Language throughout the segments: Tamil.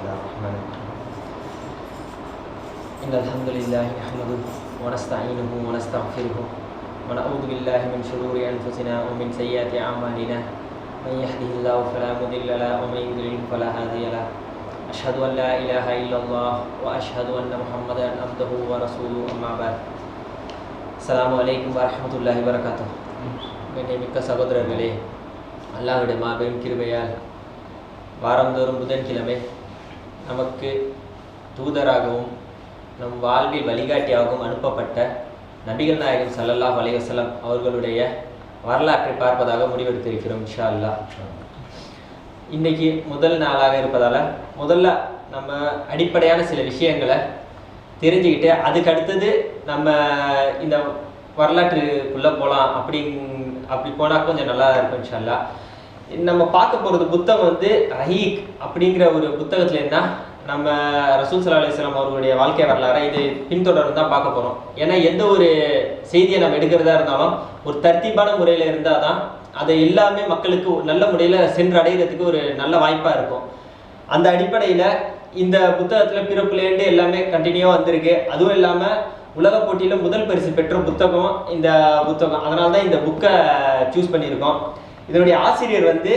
الله الرحمن الرحيم إن الحمد لله نحمده ونستعينه ونستغفره ونعوذ بالله من شرور أنفسنا ومن سيئات أعمالنا من يهده الله فلا مضل له ومن يضلل فلا هادي له أشهد أن لا إله إلا الله وأشهد أن محمدا عبده ورسوله أما بعد السلام عليكم ورحمة الله وبركاته மிக்க சகோதரர்களே, அல்லாஹ்வுடைய மாபெரும் கிருபையால் வாரந்தோறும் புதன்கிழமை நமக்கு தூதராகவும் நம் வாழ்வில் வழிகாட்டியாகவும் அனுப்பப்பட்ட நபிகள் நாயகம் ஸல்லல்லாஹு அலைஹி வஸல்லம் அவர்களுடைய வரலாற்றை பார்ப்பதாக முடிவெடுத்திருக்கிறோம் இன்ஷா அல்லாஹ். இன்னைக்கு முதல் நாளாக இருப்பதால் முதல்ல நம்ம அடிப்படையான சில விஷயங்களை தெரிஞ்சுக்கிட்டு அதுக்கு அடுத்தது நம்ம இந்த வரலாற்றுக்குள்ளே போகலாம். அப்படி போனால் கொஞ்சம் நல்லா இருக்கும் இன்ஷா அல்லாஹ். நம்ம பார்க்க போகிறது புத்தகம் வந்து ரஹீக் அப்படிங்கிற ஒரு புத்தகத்துல இருந்தால் நம்ம ரசூல் ஸல்லல்லாஹு அலைஹி வஸல்லம் அவர்களுடைய வாழ்க்கை வரலாறை இது பின்தொடர்ந்து தான் பார்க்க போகிறோம். ஏன்னா எந்த ஒரு செய்தியை நம்ம எடுக்கிறதா இருந்தாலும் ஒரு தர்த்தீபான முறையில் இருந்தால் தான் அதை எல்லாமே மக்களுக்கு நல்ல முறையில் சென்று அடைகிறதுக்கு ஒரு நல்ல வாய்ப்பாக இருக்கும். அந்த அடிப்படையில் இந்த புத்தகத்தில் பிறப்புலேருந்து எல்லாமே கண்டினியூவாக வந்திருக்கு. அதுவும் இல்லாமல் உலக போட்டியில் முதல் பரிசு பெற்ற புத்தகம் இந்த புத்தகம். அதனால தான் இந்த புக்கை சூஸ் பண்ணியிருக்கோம். இதனுடைய ஆசிரியர் வந்து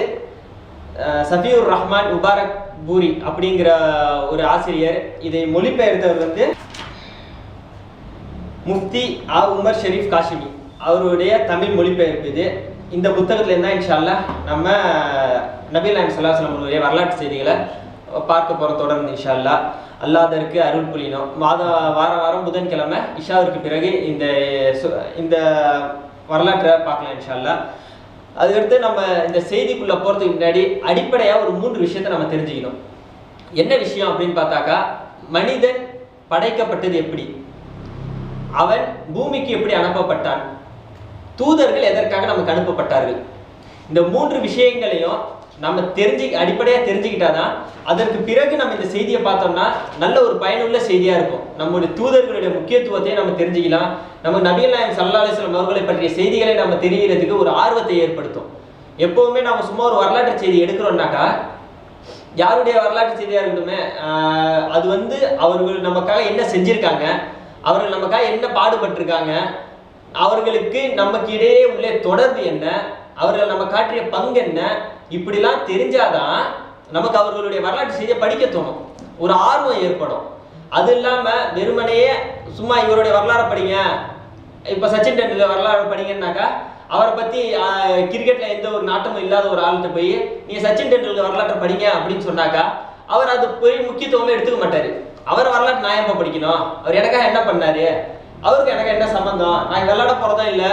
சஃபியுர் ரஹ்மான் முபாரக் பூரி அப்படிங்கிற ஒரு ஆசிரியர். இதை மொழிபெயர்த்தவர் வந்து முஃப்தி உமர் ஷெரீஃப் காஷிமி அவருடைய தமிழ் மொழிபெயர்ப்பு இது. இந்த புத்தகத்தில் இருந்தால் இன்ஷா அல்லாஹ் நம்ம நபிகள் நாயகம் ஸல்லல்லாஹு அலைஹி வஸல்லம் அவருடைய வரலாற்று செய்திகளை பார்க்க போகிற தொடர்ந்து இன்ஷா அல்லாஹ். அல்லாஹ்விற்கு அருள் புரியணும். வாரம் புதன்கிழமை இஷாவிற்கு பிறகு இந்த வரலாற்றை பார்க்கலாம் இன்ஷா அல்லாஹ். அதுக்கடுத்து நம்ம இந்த செய்திக்குள்ளே போகிறதுக்கு முன்னாடி அடிப்படையாக ஒரு 3 விஷயத்தை நம்ம தெரிஞ்சுக்கணும். என்ன விஷயம் அப்படின்னு பார்த்தாக்கா, மனிதன் படைக்கப்பட்டது எப்படி, அவன் பூமிக்கு எப்படி அனுப்பப்பட்டான், தூதர்கள் எதற்காக நமக்கு அனுப்பப்பட்டார்கள். இந்த 3 விஷயங்களையும் நம்ம அடிப்படையாக தெரிஞ்சுக்கிட்டாதான் அதற்கு பிறகு நம்ம இந்த செய்தியை பார்த்தோம்னா நல்ல ஒரு பயனுள்ள செய்தியாக இருக்கும். நம்முடைய தூதர்களுடைய முக்கியத்துவத்தை நம்ம தெரிஞ்சுக்கலாம். நம்ம நபிகள் நாயகம் ஸல்லல்லாஹு அலைஹி வஸல்லம் அவர்களை பற்றிய செய்திகளை நம்ம தெரிகிறதுக்கு ஒரு ஆர்வத்தை ஏற்படுத்தும். எப்போவுமே நம்ம சும்மா ஒரு வரலாற்று செய்தி எடுக்கிறோம்னாக்கா, யாருடைய வரலாற்று செய்தியாக இருக்கட்டுமே, அது வந்து அவர்கள் நமக்காக என்ன செஞ்சுருக்காங்க, அவர்கள் நமக்காக என்ன பாடுபட்டிருக்காங்க, அவர்களுக்கு நமக்கு இடையே உள்ள தொடர்பு என்ன, அவர்கள் நம்ம காட்டிய பங்கு என்ன, இப்படிலாம் தெரிஞ்சாதான் நமக்கு அவர்களுடைய வரலாற்று செய்தியை படிக்க தோணும், ஒரு ஆர்வம் ஏற்படும். அது இல்லாமல் வெறுமனையே சும்மா இவருடைய வரலாறு படிங்க, இப்போ சச்சின் டெண்டுல்கர் வரலாறு படிங்கன்னாக்கா அவரை பற்றி கிரிக்கெட்டில் எந்த ஒரு நாட்டமும் இல்லாத ஒரு ஆள்கிட்ட போய் நீங்கள் சச்சின் டெண்டுல்கர் வரலாற்றை படிங்க அப்படின்னு சொன்னாக்கா அவர் அது போய் முக்கியத்துவமே எடுத்துக்க மாட்டார். அவர் வரலாற்று நியாயமாக படிக்கணும், அவர் எனக்காக என்ன பண்ணார், அவருக்கு எனக்கு என்ன சம்மந்தம், நான் விளையாட போகிறதும் இல்லை,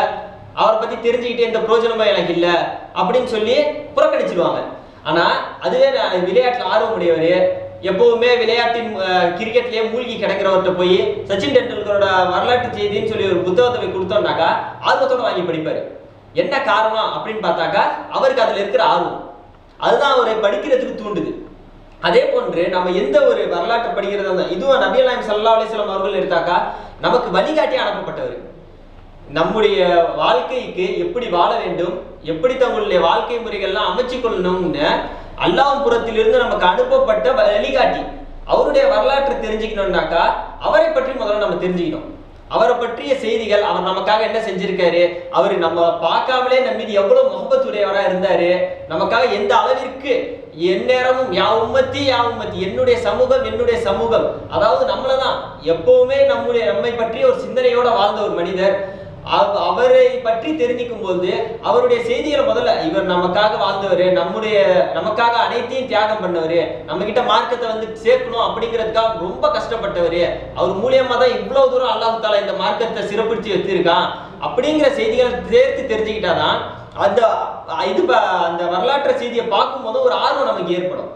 அவரை பற்றி தெரிஞ்சுக்கிட்டு எந்த பிரோஜனமும் எனக்கு இல்லை அப்படின்னு சொல்லி புறக்கணிச்சிருவாங்க. ஆனால் அதுவே விளையாட்டில் ஆர்வமுடையவர், எப்போவுமே விளையாட்டின் கிரிக்கெட்லேயே மூழ்கி கிடக்கிறவர்கிட்ட போய் சச்சின் டெண்டுல்கரோட வரலாற்று செய்தின்னு சொல்லி ஒரு புத்தகத்தை போய் கொடுத்தோம்னாக்கா ஆர்வத்தோடு வாங்கி படிப்பார். என்ன காரணம் அப்படின்னு பார்த்தாக்கா அவருக்கு அதில் இருக்கிற ஆர்வம், அதுதான் அவரை படிக்கிறதுக்கு தூண்டுது. அதே போன்று நம்ம எந்த ஒரு வரலாற்றை படிக்கிறதா இருந்தால், இதுவும் நபிகள் நாயகம் ஸல்லல்லாஹு அலைஹி வஸல்லம் அவர்கள் எடுத்தாக்கா நமக்கு வழிகாட்டி அனுப்பப்பட்டவர். நம்முடைய வாழ்க்கைக்கு எப்படி வாழ வேண்டும், எப்படி தங்களுடைய வாழ்க்கை முறைகள்லாம் அமைச்சு கொள்ளணும்னு அல்லாஹ் புறத்திலிருந்து நமக்கு அனுப்பப்பட்ட வழிகாட்டி. அவருடைய வரலாற்றை தெரிஞ்சுக்கணும்னாக்கா அவரை பற்றி முதல்ல நம்ம தெரிஞ்சுக்கணும். அவரை பற்றிய செய்திகள், அவர் நமக்காக என்ன செஞ்சிருக்காரு, அவர் நம்ம பார்க்காமலே நம்ம மீது எவ்வளவு முகப்பத்துடையவராக இருந்தாரு, நமக்காக எந்த அளவிற்கு எந்நேரமும் யா உம்மத்தி என்னுடைய சமூகம், அதாவது நம்மளை தான் எப்பவுமே நம்மை பற்றி ஒரு சிந்தனையோட வாழ்ந்த ஒரு மனிதர். அவரை பற்றி தெரிஞ்சுக்கும் போது அவருடைய செய்திகளை முதல்ல இவர் நமக்காக வாழ்ந்தவர், நமக்காக அனைத்தையும் தியாகம் பண்ணவர், நம்ம கிட்ட மார்க்கத்தை வந்து சேர்க்கணும் அப்படிங்கிறதுக்காக ரொம்ப கஷ்டப்பட்டவர், அவர் மூலியமா தான் இவ்வளவு தூரம் அல்லாஹ் தஆலா இந்த மார்க்கத்தை சிறப்பிடிச்சு வச்சிருக்கான் அப்படிங்கிற செய்திகளை சேர்த்து தெரிஞ்சுக்கிட்டாதான் அந்த வரலாற்று செய்தியை பார்க்கும்போது ஒரு ஆர்வம் நமக்கு ஏற்படும்.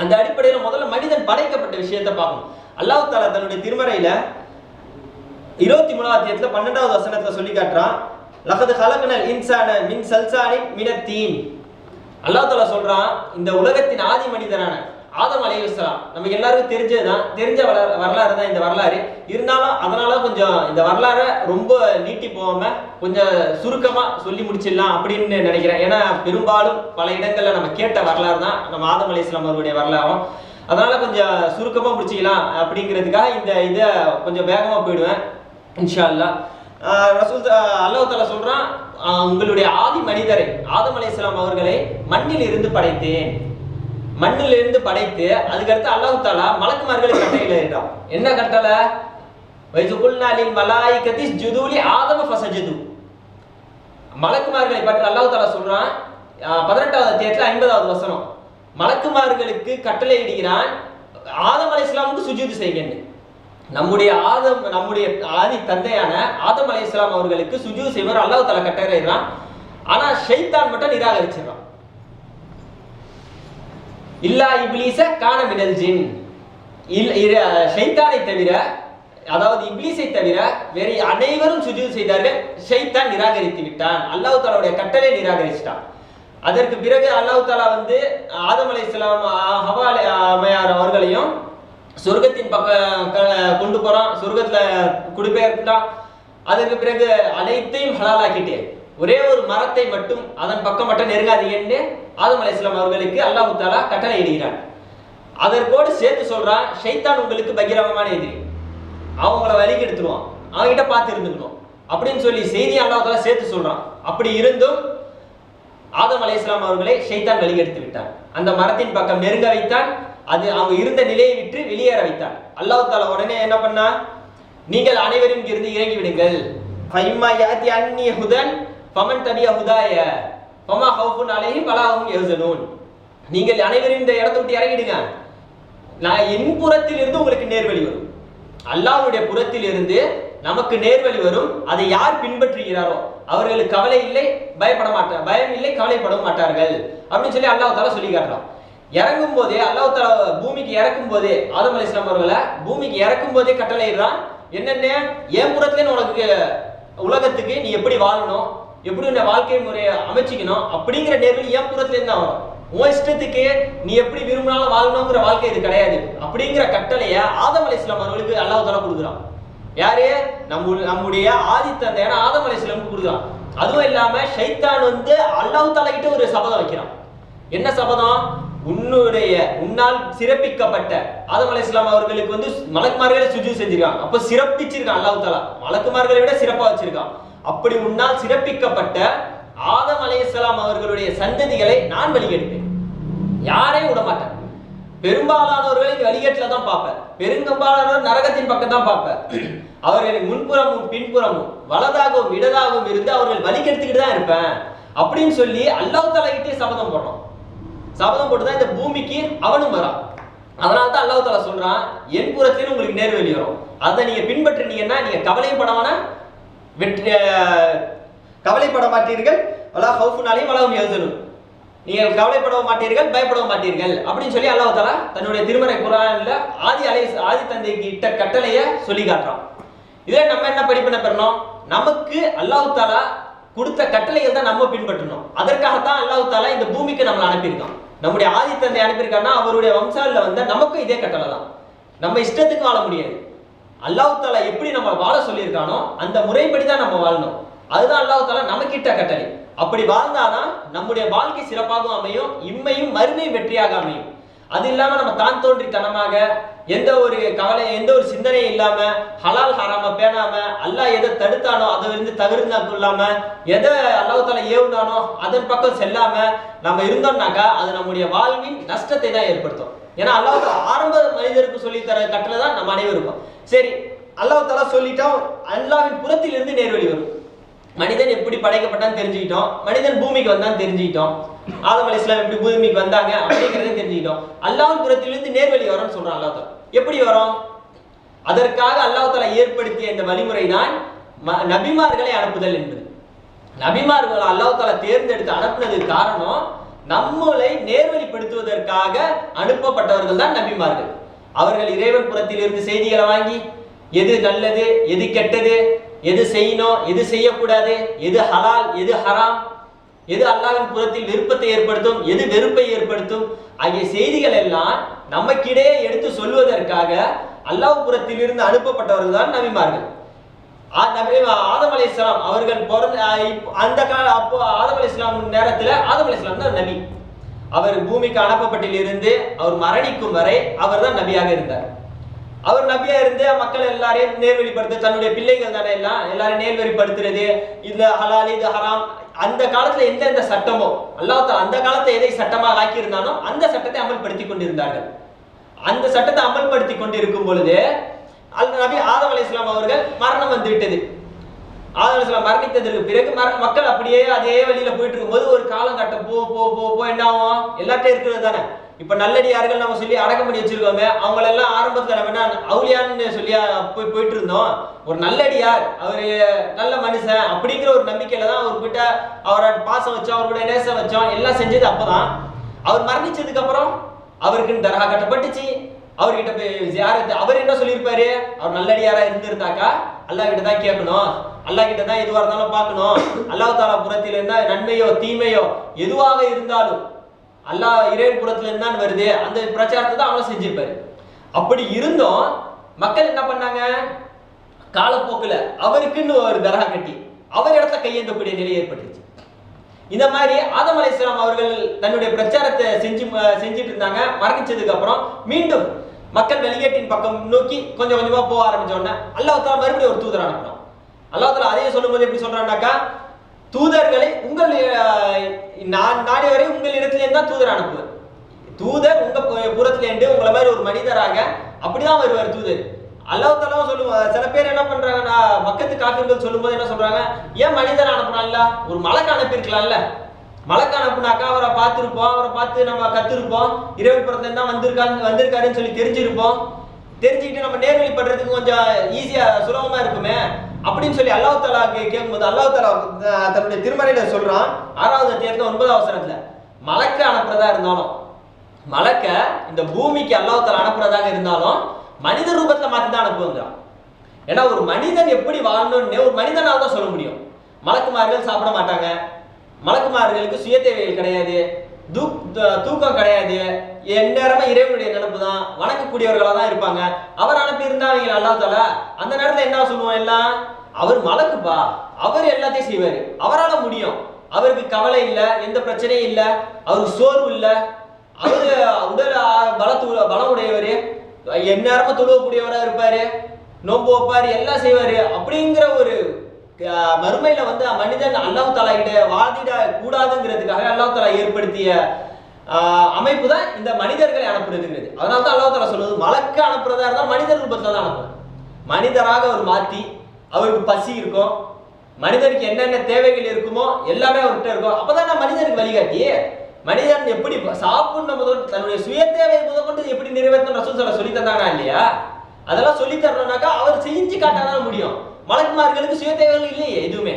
அந்த அடிப்படையில் முதல்ல மனிதன் படைக்கப்பட்ட விஷயத்தை பார்க்கணும். அல்லாஹ் தஆலா தன்னுடைய திருமறையில 23வது அத்தியாயத்துல 12வது வசனத்துல சொல்லி காட்டுறான், லகத் ஹலக்னல் இன்சான மின் சல்சாலின் மினத் தீன். அல்லாஹ் தஆலா சொல்றான், இந்த உலகத்தின் ஆதி மனிதரான ஆதம் அலைஹிஸ்ஸலாம் நமக்கு எல்லாருக்கும் தெரிஞ்ச வரலாறு தான் இந்த வரலாறு. இருந்தாலும் அதனால கொஞ்சம் இந்த வரலாறை ரொம்ப நீட்டி போகாம கொஞ்சம் சுருக்கமா சொல்லி முடிச்சிடலாம் அப்படின்னு நினைக்கிறேன். ஏன்னா பெரும்பாலும் பல இடங்கள்ல நம்ம கேட்ட வரலாறு தான் நம்ம ஆதம் அலைஹிஸ்ஸலாம் அவருடைய வரலாறும். அதனால கொஞ்சம் சுருக்கமா முடிச்சிக்கலாம் அப்படிங்கிறதுக்காக இந்த இதை கொஞ்சம் வேகமா போயிடுவேன் இன்ஷா அல்லாஹ். ரசூல் அல்லாஹ் தஆலா சொல்றான், உங்களுடைய ஆதி மனிதரை ஆதம் அலைஹிஸ்ஸலாம் அவர்களை மண்ணில் இருந்து படைத்தேன். மண்ணில் இருந்து படைத்து அதுக்கடுத்து அல்லாஹ் தஆலா மலக்குமார்களை கட்டளையிட்டான். என்ன கட்டளை? வைசுகுல்னா லில் மலாயிகத்தி இஸ்ஜுது லி ஆதம ஃபஸஜது. மலக்குமார்களை பற்றி அல்லாஹ் தஆலா சொல்றான் 18வது அத்தியாயத்துல 50வது வசனம். மலக்குமார்களுக்கு கட்டளை இடுகிறான் ஆதம் அலைஹிஸ்ஸலாமுக்கு சுஜூது செய்யுங்க. நம்முடைய ஆதி தந்தையான ஆதம் அலைஹிஸ்ஸலாம் அவர்களுக்கு சுஜூது செய்வார் அல்லாஹ் தஆலா கட்டளையிடுறான். ஆனா ஷைத்தான் மட்டும் நிராகரிச்சிடுறான். இல்லா இப்லீஸ கான மினல் ஜின். ஷைத்தானை தவிர, அதாவது இப்லீஸை தவிர வேறு அனைவரும் சுஜூத் செய்தார்கள். ஷைத்தான் நிராகரித்து விட்டான். அல்லாஹ் தஆலாவுடைய கட்டளை நிராகரிச்சிட்டான். அதற்கு பிறகு அல்லாஹ் தஆலா ஆதம் அலைஹிஸ்ஸலாம் ஹவ்வா அம்மையார் அவர்களையும் சொர்க்கத்தின் பக்கம் கொண்டு போறான். சொர்க்கத்துல குடிபெயர்க்கிறான். அதற்கு பிறகு அனைத்தையும் ஹலாலாக்கிட்டு ஒரே ஒரு மரத்தை மட்டும் அதன் பக்கம் மட்டும் நெருங்காதீங்கன்னு ஆதம் அலைஹிஸ்ஸலாம் அவர்களுக்கு அல்லாஹ் தஆலா கட்டளை இடுகிறான். அதற்கோடு சேர்த்து சொல்றான், ஷைத்தான் உங்களுக்கு பகிரங்கமான எதிரி, அவங்கள வழிக்கு எடுத்துருவான், அவங்ககிட்ட பார்த்து இருந்துக்கணும் அப்படின்னு சொல்லி செய்தி அல்லாஹ் தஆலா சேர்த்து சொல்றான். அப்படி இருந்தும் ஆதம் அலைஹிஸ்ஸலாம் அவர்களை ஷைத்தான் வழிகெடுத்து விட்டான். அந்த மரத்தின் பக்கம் நெருங்க வைத்தான். அது அவங்க இருந்த நிலையை விட்டு வெளியேற வைத்தான். அல்லாஹ் தஆலா உடனே என்ன பண்ணா, நீங்கள் அனைவரும் இங்கிருந்து இறங்கி விடுங்கள். ஃபைம்மா யாத்தி அன்னி ஹுதன் ஃபமன் தபிய ஹுதாய ஃபமா ஹவுஃபுன் அலைஹிம் வலா ஹும் யஹ்சனூன். நீங்கள் அனைவரும் இந்த இடத்தை விட்டு இறங்கிடுங்க. நான் என் புறத்தில் இருந்து உங்களுக்கு நேர்வழி வரும். அல்லாஹ்வுடைய புறத்தில் இருந்து நமக்கு நேர்வழி வரும். அதை யார் பின்பற்றுகிறாரோ அவர்களுக்கு கவலை இல்லை, பயம் இல்லை, கவலைப்பட மாட்டார்கள் அப்படின்னு சொல்லி அல்லாஹ் தஆலா சொல்லி காட்டுறான். இறங்கும் போதே அல்லாஹ் தஆலா பூமிக்கு இறக்கும் போதே ஆதம் அலைஹிஸ்ஸலாம் அவர்களை பூமிக்கு இறக்கும் போதே கட்டளையிடுறான். என்னென்ன, என் புறத்துல உனக்கு உலகத்துக்கு நீ எப்படி வாழணும், எப்படி உன்னை வாழ்க்கை முறையை அமைச்சிக்கணும் அப்படிங்கிற நேர்வழி என் புறத்துல இருந்து தான் வரும். உன் இஷ்டத்துக்கு நீ எப்படி விரும்பினாலும் வாழணுங்கிற வாழ்க்கை இது கிடையாது அப்படிங்கிற கட்டளைய ஆதம் அலைஹிஸ்ஸலாம் அவர்களுக்கு அல்லாஹ் தஆலா கொடுக்குறான். யாரு? நம்முடைய ஆதி தந்தையான ஆதம் அலைஹிஸ்ஸலாமுக்கு கொடுக்குறான். அதுவும் இல்லாம ஷைத்தான் அல்லாஹ் தஆலா கிட்ட ஒரு சபதம் வைக்கிறான். என்ன சபதம்? உன்னால் சிறப்பிக்கப்பட்ட ஆதம் அலைஹிஸ்ஸலாம் அவர்களுக்கு மலக்குமார்களை சுஜூத் செஞ்சிருக்கான். அப்ப சிறப்பிச்சிருக்கான் அல்லாஹ் தஆலா, மலக்குமார்களை விட சிறப்பா வச்சிருக்கான். அப்படி உன்னால் சிறப்பிக்கப்பட்ட ஆதம் அலைஹிஸ்ஸலாம் அவர்களுடைய சந்ததிகளை நான் வழிகெடுப்பேன், யாரையும் விட மாட்டேன். பெரும்பாலானவர்களை வழிகேட்டில தான் பார்ப்பேன், பெரும்பாலானவர் நரகத்தின் பக்கம் தான் பார்ப்பேன். அவர்களை முன்புறமும் பின்புறமும் வலதாகவும் இடதாகவும் இருந்து அவர்கள் வழிகெடுத்துக்கிட்டு தான் இருப்பேன் அப்படின்னு சொல்லி அல்லாஹ் தஆலா கிட்டே சபதம் போடுறோம். சபதம் போட்டுதான் இந்த பூமிக்கு அவனும் வரான். அதனால தான் அல்லாஹ் தஆலா சொல்றான், என் புறத்திலும் உங்களுக்கு நேர்வழி வரும், அதை நீங்க பின்பற்றினீங்கன்னா நீங்க கவலைப்பட மாட்டீர்கள். வலா ஹவுஃபுன் அலைஹிம் வலா ஹும் யஹ்சனூன். நீங்கள் கவலைப்பட மாட்டீர்கள், பயப்பட மாட்டீர்கள் அப்படின்னு சொல்லி அல்லாஹ் தஆலா தன்னுடைய திருமறை குர்ஆன்ல ஆதி தந்தைக்கு இட்ட கட்டளையை சொல்லி காட்டுறான். இதே நம்ம என்ன படிப்பினை பெறணும்? நமக்கு அல்லாஹ் தஆலா கொடுத்த கட்டளைகள் தான் நம்ம பின்பற்றணும். அதற்காகத்தான் அல்லாஹ் தஆலா இந்த பூமிக்கு நம்மளை அனுப்பியிருக்கான். நம்முடைய ஆதி தந்தை அனுப்பியிருக்கான்னா அவருடைய வம்சாவளியில நமக்கும் இதே கட்டளை தான். நம்ம இஷ்டத்துக்கு வாழ முடியாது. அல்லாஹ் தஆலா எப்படி நம்ம வாழ சொல்லியிருக்கானோ அந்த முறைப்படி தான் நம்ம வாழணும். அதுதான் அல்லாஹ் தஆலா நமக்கிட்ட கட்டளை. அப்படி வாழ்ந்தாதான் நம்முடைய வாழ்க்கை சிறப்பாகவும் அமையும், இம்மையும் மறுமையும் வெற்றியாக அமையும். அது இல்லாம நம்ம தான் தோன்றித்தனமாக எந்த ஒரு கவலை, எந்த ஒரு சிந்தனையும் இல்லாம ஹலால் ஹராம பேணாம அல்லாஹ் எதை தடுத்தானோ அதை தவிர்த்து கொள்ளாம எதை அல்லாஹ் தஆலா ஏவுனானோ அதன் பக்கம் செல்லாம நம்ம இருந்தோம்னாக்கா அது நம்முடைய வாழ்வின் நஷ்டத்தை தான் ஏற்படுத்தும். ஏன்னா அல்லாஹ் தஆலா ஆரம்ப மனிதருக்கு சொல்லி தர கட்டளை தான் நம்ம அனைவருக்கும். சரி, அல்லாஹ் தஆலா சொல்லிட்டோம், அல்லாஹ்வின் புறத்தில் இருந்து நேர்வழி வரும். மனிதன் எப்படி படைக்கப்பட்டான்னு தெரிஞ்சுக்கிட்டோம், மனிதன் பூமிக்கு வந்தான்னு தெரிஞ்சுக்கிட்டோம், ஆதம் அலைஹிஸ்ஸலாம் எப்படி பூமிக்கு வந்தாங்க அப்படிங்கிறதையும் தெரிஞ்சுக்கிட்டோம். அல்லாஹ்வின் புறத்திலிருந்து நேர்வழி வரும்னு சொல்றான் அல்லாஹ் தஆலா. எப்படி வரும்? அதற்காக அல்லாஹ் தஆலா ஏற்படுத்திய இந்த வழிமுறை தான் நபிமார்களை அனுப்புதல் என்பது. நபிமார்களை அல்லாஹ் தஆலா தேர்ந்தெடுத்து அனுப்புனதுக்கு காரணம் நம்மளை நேர்வழிப்படுத்துவதற்காக அனுப்பப்பட்டவர்கள் தான் நபிமார்கள். அவர்கள் இறைவன் புறத்தில் இருந்து செய்திகளை வாங்கி எது நல்லது, எது கெட்டது, எது செய்யணும், எது செய்யக்கூடாது, எது ஹலால், எது ஹராம், எது அல்லாஹ்வின் புறத்தில் விருப்பத்தை ஏற்படுத்தும், எது வெறுப்பை ஏற்படுத்தும் ஆகிய செய்திகள் எல்லாம் நமக்கிடையே எடுத்து சொல்வதற்காக அல்லாஹ் புறத்தில் இருந்து அனுப்பப்பட்டவர்கள் தான் நபிமார்கள். ஆதம் அலைஹிஸ்ஸலாம் அவர்கள் பிறந்த அந்த அப்போ ஆதம் அலைஹிஸ்ஸலாம் நேரத்துல ஆதம் அலைஹிஸ்ஸலாம் தான் நபி. அவர் பூமிக்கு அனுப்பப்பட்டிலிருந்து அவர் மரணிக்கும் வரை அவர் தான் நபியாக இருந்தார். அவர் நபியா இருந்து மக்கள் எல்லாரையும் நேர்வழிப்படுத்த, தன்னுடைய பிள்ளைகள் தானே எல்லாரையும் நேர்வழிப்படுத்துறது, இது ஹலால் இது ஹராம், அந்த காலத்துல எந்தெந்த சட்டமோ அல்லாஹ் அந்த காலத்தை எதை சட்டமாக ஆக்கி இருந்தானோ அந்த சட்டத்தை அமல்படுத்தி கொண்டிருந்தார்கள். அந்த சட்டத்தை அமல்படுத்தி கொண்டிருக்கும் பொழுது நபி ஆதம் அலைஹிஸ்ஸலாம் அவர்கள் மரணம் வந்து விட்டது. ஆதம் அலைஹிஸ்ஸலாம் மரணித்ததற்கு பிறகு மக்கள் அப்படியே அதே வழியில போயிட்டு இருக்கும்போது ஒரு காலகட்டம் போ போ போ போ என்ன ஆகும், எல்லாத்தையும் இருக்கிறது தானே. இப்ப நல்லடியார்கள் நம்ம சொல்லி அடக்கம் பண்ணி வச்சிருக்கோமே, அவங்களெல்லாம் ஆரம்பத்துல நம்ம என்ன அவுலியான்னு சொல்லி போயிட்டு இருந்தோம். ஒரு நல்லடியார், அவரு நல்ல மனுஷன் அப்படிங்கிற ஒரு நம்பிக்கையில தான் அவர்கிட்ட அவரை பாசம் வச்சோம், அவர்கிட்ட நேசம் வச்சோம், எல்லாம் செஞ்சது. அப்பதான் அவர் மரணிச்சதுக்கு அப்புறம் அவருக்குன்னு தரகா கட்டப்பட்டுச்சு. அவர்கிட்ட போய் ஜியாரத், அவர் என்ன சொல்லியிருப்பாரு, அவர் நல்லடியாரா இருந்திருந்தாக்கா அல்லாஹ் கிட்ட தான் கேட்கணும், அல்லாஹ் கிட்ட தான் எதுவா இருந்தாலும் பார்க்கணும், அல்லாஹ் தாலா புறத்தில் இருந்தா நன்மையோ தீமையோ எதுவாக இருந்தாலும் அல்லாஹ் இறைவன் புறத்துல இருந்தான் வருது, அந்த பிரச்சாரத்தை தான் அவங்க செஞ்சிருப்பாரு. அப்படி இருந்தும் மக்கள் என்ன பண்ணாங்க, காலப்போக்குல அவருக்குன்னு ஒரு தரகா கட்டி அவர் இடத்துல கையேந்தக்கூடிய நிலை ஏற்பட்டுச்சு. இந்த மாதிரி ஆதம் அலைஹிஸ்ஸலாம் அவர்கள் தன்னுடைய பிரச்சாரத்தை செஞ்சுட்டு இருந்தாங்க. மரணிச்சதுக்கு அப்புறம் மீண்டும் மக்கள் வெளியேட்டின் பக்கம் நோக்கி கொஞ்சம் கொஞ்சமா போக ஆரம்பிச்சோன்னா அல்லாஹ் தஆலா மறுபடியும் ஒரு தூதர் அனுப்புறான். அல்லாஹ் தஆலா அதையே சொல்லும்போது எப்படி சொல்றான்னாக்கா, தூதர்களை உங்கள் நான் நாடி வரை உங்களிடத்திலே தான் தூதர் அனுப்புவேன். தூதர் உங்க புறத்துல இருந்து உங்களை மாதிரி ஒரு மனிதராக அப்படிதான் வருவார் தூதர். அல்லாஹ் தஆலா சொல்லுவாங்க. சில பேர் என்ன பண்றாங்கன்னா, மக்கத்து காஃபிர்கள் சொல்லும்போது என்ன சொல்றாங்க, ஏன் மனிதன் அனுப்புனான்ல, ஒரு மலக்கு அனுப்பியிருக்கலாம்ல. மலக்கு அனுப்புனாக்கா அவரை பார்த்துருப்போம், அவரை பார்த்து நம்ம கத்துருப்போம், இறைவன் புறத்துல தான் வந்திருக்காருன்னு சொல்லி தெரிஞ்சிருப்போம். தெரிஞ்சுக்கிட்டு நம்ம நேர்வழிப்படுறதுக்கு கொஞ்சம் ஈஸியா சுலபமா இருக்குமே அப்படின்னு சொல்லி அல்லாஹ் தஆலா கேட்கும்போது அல்லாஹ் தஆலா தன்னுடைய திருமறையில சொல்றான். 6வது அத்தியாயத்துல 9வது வசனத்துல, மலக்கு அனுப்புறதா இருந்தாலும், மலக்க இந்த பூமிக்கு அல்லாஹ் தஆலா அனுப்புறதாக இருந்தாலும் மனித ரூபத்துல மாத்தி தான் அனுப்புவாங்க. ஏன்னா ஒரு மனிதன் எப்படி வாழணும்னு ஒரு மனிதனால தான் சொல்ல முடியும். மலக்குமார்கள் சாப்பிட மாட்டாங்க, மலக்குமார்களுக்கு சுய தேவைகள் கிடையாது, தூக்கம் கிடையாது, எந்நேரமா இறைவனுடைய நினைப்பு தான், வணக்கக்கூடியவர்களா தான் இருப்பாங்க. அவர் அனுப்பி இருந்தா அவங்க அல்லாஹ் தஆலா அந்த நேரத்துல என்ன சொல்லுவோம், எல்லாம் அவர் மலக்குப்பா, அவர் எல்லாத்தையும் செய்வாரு, அவரால் முடியும், அவருக்கு கவலை இல்லை, எந்த பிரச்சனையும் இல்லை, அவருக்கு சோர்வு இல்லை, அவரு உடல் பலம் உடையவர், எந்நேரமும் தொழுவக்கூடியவரா இருப்பாரு, நோன்பு வைப்பாரு, எல்லாம் செய்வாரு. அப்படிங்கிற ஒரு மறுமையில வந்து மனிதன் அல்லாஹ் தஆலா கிட்ட வாதிட கூடாதுங்கிறதுக்காக அல்லாஹ் தஆலா ஏற்படுத்திய அமைப்பு தான் இந்த மனிதர்களை அனுப்புறதுங்கிறது. அதனால தான் அல்லாஹ் தஆலா சொல்லுது, மலக்கு அனுப்புறதா இருந்தால் மனிதர் ரூபத்துல தான் அனுப்பும். மனிதராக அவர் மாத்தி, அவருக்கு பசி இருக்கும், மனிதனுக்கு என்னென்ன தேவைகள் இருக்குமோ எல்லாமே அவர்கிட்ட இருக்கும். அப்பதான் மனிதனுக்கு வழிகாட்டி. மனிதன் எப்படி சாப்பிடணும் முதல் தன்னுடைய சுய தேவை முதற்கொண்டு எப்படி நிறைவேற்றணும் ரசூல் ஸல்லல்லாஹு சொல்லி தந்தாங்க இல்லையா? அதெல்லாம் சொல்லி தரணும்னாக்கா அவர் செஞ்சு காட்டாதான் முடியும். மலக்குமார்களுக்கு சுய தேவைகள் இல்லையே எதுவுமே.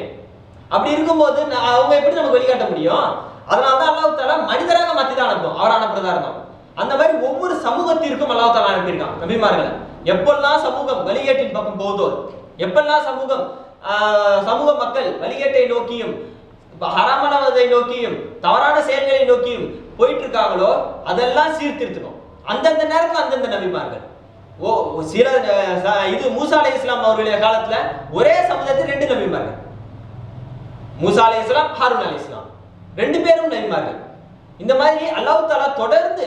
அப்படி இருக்கும்போது அவங்க எப்படி நமக்கு வழிகாட்ட முடியும்? அதனாலதான் அல்லாஹ் தஆலா மனிதராக மாத்தி தான் அனுப்பும், அவர் அனுப்புறதா இருந்தோம். அந்த மாதிரி ஒவ்வொரு சமூகத்திற்கும் அல்லாஹ் தஆலா அனுப்பியிருக்கான் நபிமார்களை. எப்பெல்லாம் சமூகம் வழிகேட்டின் பக்கம் போதோ, எப்பெல்லாம் சமூக மக்கள் வழிகேட்டை நோக்கியும் ஹராமானதை நோக்கியும் தவறான செயல்களை நோக்கியும் போயிட்டு இருக்காங்களோ அதெல்லாம் சீர்திருத்தணும். அந்தந்த நேரத்தில் அந்தந்த நபிமார்கள். சில இது மூசா அலைஹிஸ்ஸலாம் அவர்களுடைய காலத்துல ஒரே சமுதாயத்தில் 2 நபிமார்கள், மூசா அலைஹிஸ்ஸலாம், ஹாரூன் அலைஹிஸ்ஸலாம், 2 பேரும் நபிமார்கள். இந்த மாதிரி அல்லாஹ் தஆலா தொடர்ந்து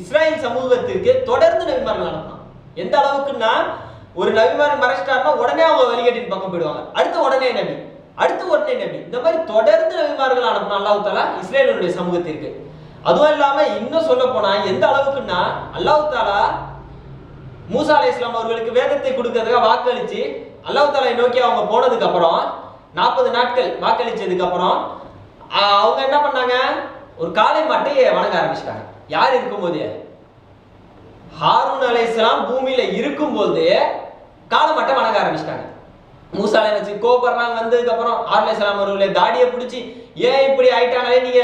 இஸ்ராயல் சமூகத்திற்கு தொடர்ந்து நபிமார்கள் அனுப்பினான். எந்த அளவுக்குன்னா, ஒரு நபிமார் மறைச்சிட்டாருன்னா உடனே அவங்க வழிகேட்டின் பக்கம் போயிடுவாங்க, அடுத்த உடனே நபி, அடுத்து உடனே நபி. இந்த மாதிரி தொடர்ந்து நபிமார்கள் அனுப்பினான் அல்லாஹ் தஆலா இஸ்ரேலுடைய சமூகத்திற்கு. அதுவும் இல்லாம இன்னும் சொல்ல போனா எந்த அளவுக்குன்னா, அல்லாஹ் தஆலா மூசா அலைஹிஸ்ஸலாம் அவர்களுக்கு வேதத்தை கொடுக்கறதுக்காக வாக்களிச்சு அல்லாஹ் தஆலா நோக்கி அவங்க போனதுக்கு அப்புறம் 40 நாட்கள் வாக்களிச்சதுக்கு அப்புறம் அவங்க என்ன பண்ணாங்க, ஒரு காளை மாட்டையை வணங்க ஆரம்பிச்சிட்டாங்க. யார் இருக்கும்போது? ஹாரூன் அலைஹிஸ்ஸலாம் பூமியில இருக்கும்போது காளை மாட்டை வணங்க ஆரம்பிச்சிட்டாங்க. மூசா அலைஹி கோபப்படுறாங்க. வந்ததுக்கு அப்புறம் ஹாரூன் அலைஹிஸ்ஸலாம் அவர்களுடைய தாடியை பிடிச்சி, ஏன் இப்படி ஆயிட்டாங்களே, நீங்க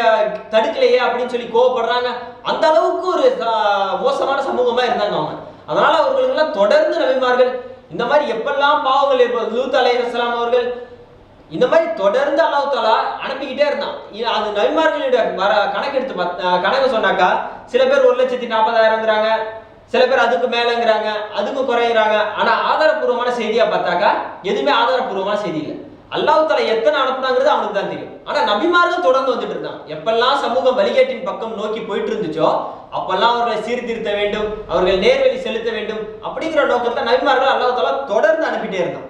தடுக்கலையே அப்படின்னு சொல்லி கோபப்படுறாங்க. அந்த அளவுக்கு ஒரு மோசமான சமூகமா இருந்தாங்க அவங்க. அதனால அவர்களுக்கு எல்லாம் தொடர்ந்து நபிமார்கள் இந்த மாதிரி எப்பெல்லாம் பாவங்கள் ஏற்படும், லூத் அலைஹிஸ்ஸலாம் அவர்கள் இந்த மாதிரி தொடர்ந்து அல்லாஹ் தஆலா அனுப்பிக்கிட்டே இருந்தான். அது நபிமார்களுடைய கணக்கு சொன்னாக்கா சில பேர் 1,40,000ங்கிறாங்க, சில பேர் அதுக்கு மேலங்கிறாங்க, அதுக்கு குறையிறாங்க. ஆனா ஆதாரப்பூர்வமான செய்தியா பார்த்தாக்கா எதுவுமே ஆதாரப்பூர்வமான செய்தி இல்லை. அல்லாஹ் தஆலா எத்தனை அனுப்புனாங்கிறது அவனுக்கு தான் தெரியும். ஆனா நபிமார்கள் தொடர்ந்து வந்துட்டு இருந்தாங்க. எப்பெல்லாம் சமூகம் வழிகேட்டின் பக்கம் நோக்கி போயிட்டு இருந்துச்சோ அப்பெல்லாம் அவர்களை சீர்திருத்த வேண்டும், அவர்கள் நேர்வழி செலுத்த வேண்டும் அப்படிங்கிற நோக்கத்தை நபிமார்கள் அல்லாஹ் தஆலா தொடர்ந்து அனுப்பிட்டே இருந்தான்.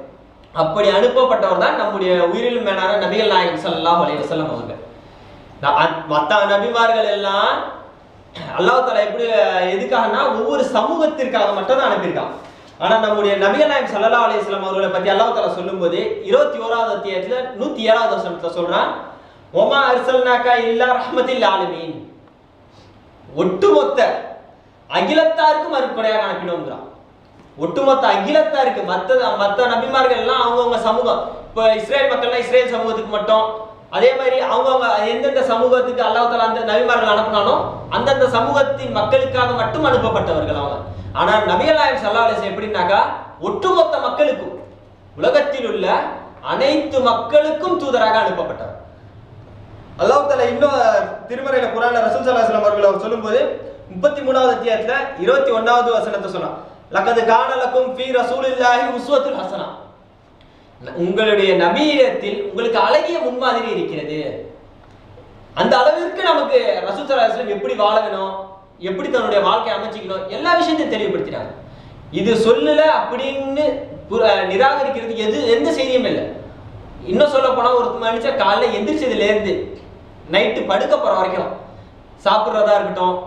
அப்படி அனுப்பப்பட்டவர் தான் நம்முடைய உயிரிலும் மேலான நபிகள் நாயகம் ஸல்லல்லாஹு அலைஹி வஸல்லம் அவர்கள். மற்ற நபிமார்கள் எல்லாம் அல்லாஹ் தஆலா எப்படி எதுக்காகனா ஒவ்வொரு சமூகத்திற்காக மட்டும் தான் அனுப்பியிருக்கான். ஆனா நம்முடைய நபிகள் நாயகம் ஸல்லல்லாஹு அலைஹி வஸல்லம் அவர்களை பத்தி அல்லாஹ் தஆலா சொல்லும்போது 21வது அத்தியாயத்துல 107வது வசனத்துல சொல்றான், ஒமா அர்சல்னாகா இல்லா ரஹ்மத்தில் ஆலமீன், ஒட்டுமொத்த அகிலத்தாருக்கும் அருட்கொடையாக அனுப்பினோம்ங்கிறான். ஒட்டுமொத்த அகிலத்தாருக்கு மற்ற நபிமார்கள் எல்லாம் அவங்கவுங்க சமூகம், இப்போ இஸ்ரேல் மக்கள்லாம் இஸ்ரேல் சமூகத்துக்கு மட்டும், அதே மாதிரி அவங்கவுங்க எந்தெந்த சமூகத்துக்கு அல்லாஹ் தஆலா அந்த நபிமார்கள் அனுப்பினானோ அந்தந்த சமூகத்தின் மக்களுக்காக மட்டும் அனுப்பப்பட்டவர்கள் அவங்க. ஆனா நபிகள் நாயகம் ஸல்லல்லாஹு அலைஹி வஸல்லம் எப்படின்னாக்கா ஒட்டுமொத்த மக்களுக்கும், உலகத்தில் உள்ள அனைத்து மக்களுக்கும் தூதராக அனுப்பப்பட்டார். அல்லாஹ் தஆலா இன்னும் திருமறையில குர்ஆன்ல ரசூல் ஸல்லல்லாஹு அலைஹி வஸல்லம் அவர்கள் சொல்லும்போது 33வது அத்தியாயத்துல 21வது வசனத்தை சொன்னான், லகத் கான லக்கும் ஃபீ ரசூலில்லாஹி உஸ்வத்துல் ஹஸனா, உங்களுடைய நபியிடத்தில் உங்களுக்கு அழகிய முன்மாதிரி இருக்கிறது. அந்த அளவிற்கு நமக்கு ரசூல் ஸல்லல்லாஹு அலைஹி வஸல்லம் எப்படி வாழ வேணும், எப்படி தன்னுடைய வாழ்க்கையை அமைச்சிக்கணும் எல்லா விஷயத்தையும் தெளிவுபடுத்தினாங்க. இது சொல்லல அப்படின்னு நிராகரிக்கிறதுக்கு எந்த செய்தியும் இல்லை. இன்னும் சொல்ல போனா ஒரு மனுஷன் காலைல எந்திரிச்சதுல இருந்து நைட்டு படுக்க போற வரைக்கும் சாப்பிட்றதா இருக்கட்டும்,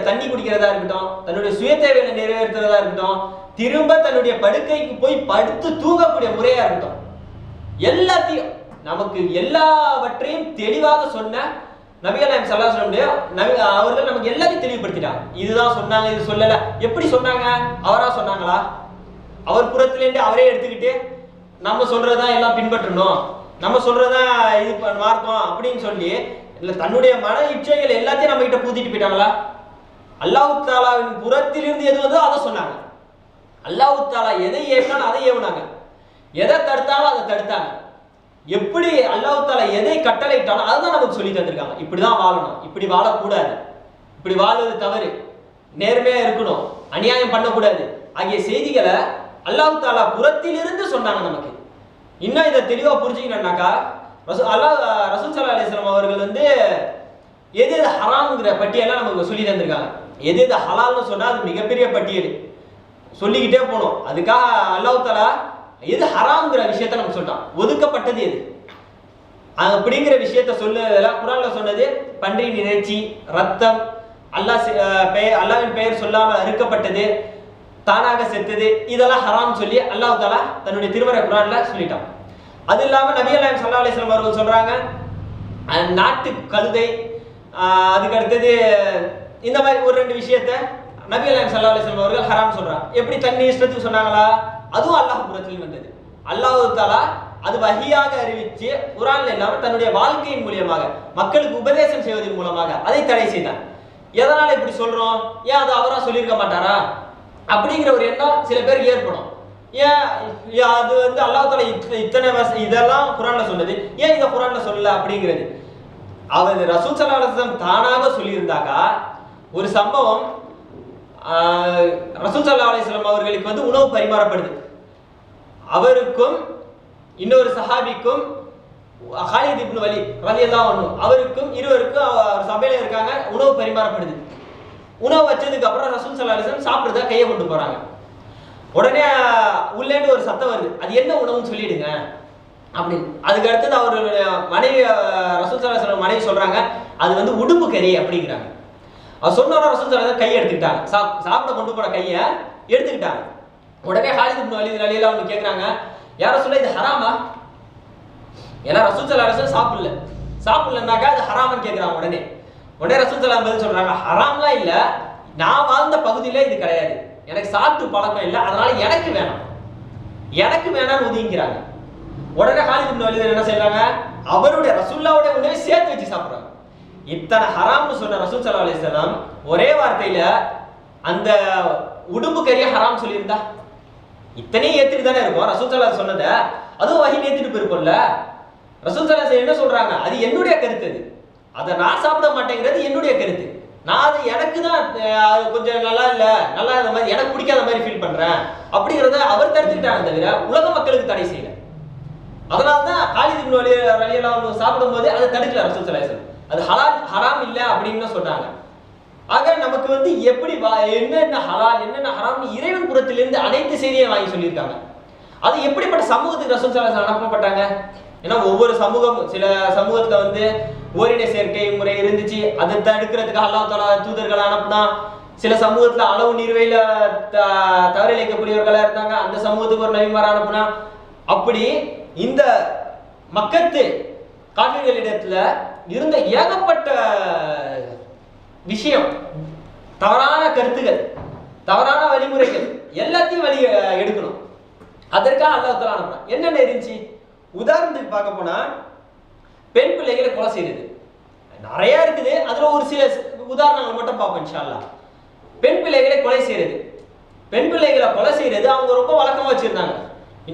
தண்ணி குடிக்கிறதா இருக்கட்டும், தன்னுடைய சுய தேவையை நிறைவேற்றுறதா இருக்கட்டும், திரும்ப தன்னுடைய படுக்கைக்கு போய் படுத்து தூங்கக்கூடிய முறையா இருக்கட்டும், எல்லாத்தையும் நமக்கு எல்லாவற்றையும் தெளிவாக சொன்ன நபிகள் நாயகம் ஸல்லல்லாஹு அலைஹி வஸல்லம் அவர்கள் நமக்கு எல்லாத்தையும் தெளிவுபடுத்திட்டாங்க. இதுதான் சொன்னாங்க, இது சொல்லல. எப்படி சொன்னாங்க? அவரா சொன்னாங்களா? அவர் புறத்திலேருந்து அவரே எடுத்துக்கிட்டு நம்ம சொல்றதான் எல்லாம் பின்பற்றணும், நம்ம சொல்றதான் இது மார்க்கம் அப்படின்னு சொல்லி இல்ல தன்னுடைய மன இச்சைகள் எல்லாத்தையும் நம்ம கிட்ட பூத்திட்டு போயிட்டாங்களா? அல்லாஹ் தஆலாவின் புறத்திலிருந்து எது வந்தோ அதை சொன்னாங்க. அல்லாஹ் தஆலா எதை ஏவினாலும் அதை ஏவுனாங்க, எதை தடுத்தாலும் அதை தடுத்தாங்க. எப்படி அல்லாஹ் தஆலா எதை கட்டளையிட்டாலும் அதுதான் நமக்கு சொல்லி தந்திருக்காங்க. இப்படிதான் வாழணும், இப்படி வாழக்கூடாது, இப்படி வாழ்வது தவறு, நேர்மையா இருக்கணும், அநியாயம் பண்ணக்கூடாது ஆகிய செய்திகளை அல்லாஹ் தஆலா புறத்திலிருந்து சொன்னாங்க நமக்கு. இன்னும் இதை தெளிவா புரிஞ்சுக்கணும்னாக்கா ரசூல் ஸல்லல்லாஹு அலைஹி வஸல்லம் அவர்கள் எது எது ஹராம்ங்கிற பட்டியலை நமக்கு சொல்லி தந்திருக்காங்க. எது எது ஹலால்னு சொன்னா அது மிகப்பெரிய பட்டியல், சொல்லிக்கிட்டே போனோம். அதுக்காக அல்லாஹ் தஆலா எது ஹராம்ங்கிற விஷயத்த நமக்கு சொல்லிட்டான், ஒதுக்கப்பட்டது எது அப்படிங்கிற விஷயத்த சொல்லலாம். குர்ஆன்ல சொன்னது பன்றியின் இறைச்சி, ரத்தம், அல்லாஹ்வின் பெயர் சொல்லாமல் அறுக்கப்பட்டது, தானாக செத்தது, இதெல்லாம் ஹராம் சொல்லி அல்லாஹ் தஆலா தன்னுடைய திருமறை குர்ஆன்ல சொல்லிட்டான். அது இல்லாம நபிகள் நாயகம் ஸல்லல்லாஹு அலைஹி வஸல்லம் அவர்கள் சொல்றாங்க நாட்டு கழுதை, அதுக்கு அடுத்தது இந்த மாதிரி ஒரு ரெண்டு விஷயத்த நபிகள் நாயகம் ஸல்லல்லாஹு அலைஹி வஸல்லம் அவர்கள் ஹராம் சொல்றாங்க. எப்படி தண்ணி இஷ்டத்துக்கு சொன்னாங்களா? அதுவும் அல்லாஹ் புறத்தில் வந்தது. அல்லாஹ் தஆலா அது வஹியாக அறிவிச்சு குர்ஆன்ல இல்லாம தன்னுடைய வாழ்க்கையின் மூலமாக மக்களுக்கு உபதேசம் செய்வதன் மூலமாக அதை தடை செய்தார். எதனால இப்படி சொல்றோம்? ஏன் அது அவரா சொல்லியிருக்க மாட்டாரா அப்படிங்கிற ஒரு எண்ணம் சில பேருக்கு ஏற்படும். ஏன் அது அல்லாஹ் தஆலா இத்தனை இதெல்லாம் குர்ஆன்ல சொன்னது, ஏன் இதை குர்ஆன்ல சொல்லல அப்படிங்கிறது. அவர் ரசூல் ஸல்லல்லாஹு அலைஹி வஸல்லம் தானாக சொல்லியிருந்தாக்கா ஒரு சம்பவம், ரசூல் ஸல்லல்லாஹு அலைஹி வஸல்லம் அவர்களுக்கு உணவு பரிமாறப்படுது. அவருக்கும் இன்னொரு சஹாபிக்கும் ஹாலித் இப்னு வலீத் ரலியல்லாஹு அன்ஹு அவருக்கும் இருவருக்கும் சபையில இருக்காங்க, உணவு பரிமாறப்படுது. உணவு வச்சதுக்கு அப்புறம் ரசூல் ஸல்லல்லாஹு அலைஹி வஸல்லம் சாப்பிடுறத கையை கொண்டு போறாங்க. உடனே உள்ளேந்து ஒரு சத்தம் வருது, அது என்ன உணவுன்னு சொல்லிடுங்க அப்படின்னு. அதுக்கு அடுத்தது அவருடைய மனைவி ரசூல் ஸல்லல்லாஹு அலைஹி வஸல்லம் மனைவி சொல்றாங்க அது உடுப்பு கறி அப்படிங்கிறாங்க. அவர் சொன்ன ரசூல் ஸல்லல்லாஹு அலைஹி வஸல்லம் கையை எடுத்துக்கிட்டாங்க, சாப்பிட கொண்டு போற கையை எடுத்துக்கிட்டாங்க. உடனே ஹாலித் இப்னு வலீத் ரலியல்லாஹு அன்ஹு கேக்குறாங்க, யார சொல்ல இது ஹராமா? ஏன்னா ரசூல் ஸல்லல்லாஹு அலைஹி வஸல்லம் சாப்பிடலன்னாக்கா அது ஹராமான்னு கேட்குறாங்க. உடனே ரசூல் ஸல்லல்லாஹு அலைஹி வஸல்லம் சொல்றாங்க, ஹராம்லாம் இல்லை, நான் வாழ்ந்த பகுதியில் இது கிடையாது, எனக்கு சாப்பிட்டு பழக்கம் இல்லை, அதனால எனக்கு வேணாம்னு ஒதுங்கிக்கிறாங்க. உடனே ஹாலித் இப்னு வலீத் என்ன செய்யறாங்க, அவருடைய ரசூலுல்லாஹ்வுடைய உணவை சேர்த்து வச்சு சாப்பிடுறாங்க. இத்தனை ஹராம்னு சொன்ன ரசூல் ஸல்லல்லாஹு அலைஹி வஸல்லம் ஒரே வார்த்தையில அந்த உடும்பு கறியை ஹராம் சொல்லியிருந்தா இத்தனையும் ஏத்துட்டு தானே இருக்கும். ரசூல் ஸல்லல்லாஹு அலைஹி வஸல்லம் சொன்னதை அதுவும் வஹி ஏத்துட்டு போயிருக்கும்ல. ரசூல் ஸல்லல்லாஹு அலைஹி வஸல்லம் என்ன சொல்றாங்க, அது என்னுடைய கருத்து, அதை நான் சாப்பிட மாட்டேங்கிறது என்னுடைய கருத்து, நான் அது எனக்கு தான் கொஞ்சம் நல்லா இல்லை, நல்லா இந்த மாதிரி எனக்கு பிடிக்காத மாதிரி ஃபீல் பண்றேன் அப்படிங்கிறத அவர் தடுத்துக்கிட்டாங்க, தவிர உலக மக்களுக்கு தடை செய்யல. அதனால்தான் காலித் இப்னு வலீத் ரலியல்லாஹு அன்ஹு சாப்பிடும்போது அதை தடுக்கல ரசூல் ஸல்லல்லாஹு அலைஹி வஸல்லம். அது ஹலால் ஹராம் இல்ல அப்படின்னு சொன்னாங்க. ஆக நமக்கு வந்து எப்படி என்னென்ன ஹலால் என்னென்ன ஹராம்னு இறைவன் புறத்திலிருந்து அனைத்து செய்தியை வாங்கி சொல்லியிருக்காங்க. அது எப்படிப்பட்ட சமூகத்துக்கு ரசூல் ஸல்லல்லாஹு அலைஹி வஸல்லம் அனுப்பப்பட்டாங்க? ஏன்னா ஒவ்வொரு சமூகம், சில சமூகத்துல வந்து ஓரின சேர்க்கை முறை இருந்துச்சு, அதை தடுக்கிறதுக்கு அல்லாஹ் தஆலா தூதர்களை அனுப்புனா. சில சமூகத்துல அளவு நீர்வையில தவறிழைக்கக்கூடியவர்களா இருந்தாங்க, அந்த சமூகத்துக்கு ஒரு நபிமார அனுப்புனா. அப்படி இந்த மக்கத்து காஃபிர்களிடத்துல இருந்த ஏகப்பட்ட விஷயம், தவறான கருத்துகள், தவறான வழிமுறைகள் எல்லாத்தையும் வழி எடுக்கணும். அதற்காக அல்லாஹ் தஆலா அனுப்புறான். என்னென்ன இருந்துச்சு? உதாரணத்துக்கு பார்க்க போனா பெண் பிள்ளைகளை கொலை செய்யறது நிறைய இருக்குது. அதுல ஒரு சில உதாரணங்கள் மட்டும் பார்ப்போம் இன்ஷா அல்லாஹ். பெண் பிள்ளைகளை கொலை செய்யறது, பெண் பிள்ளைகளை கொலை செய்யறது அவங்க ரொம்ப வழக்கமா வச்சிருந்தாங்க.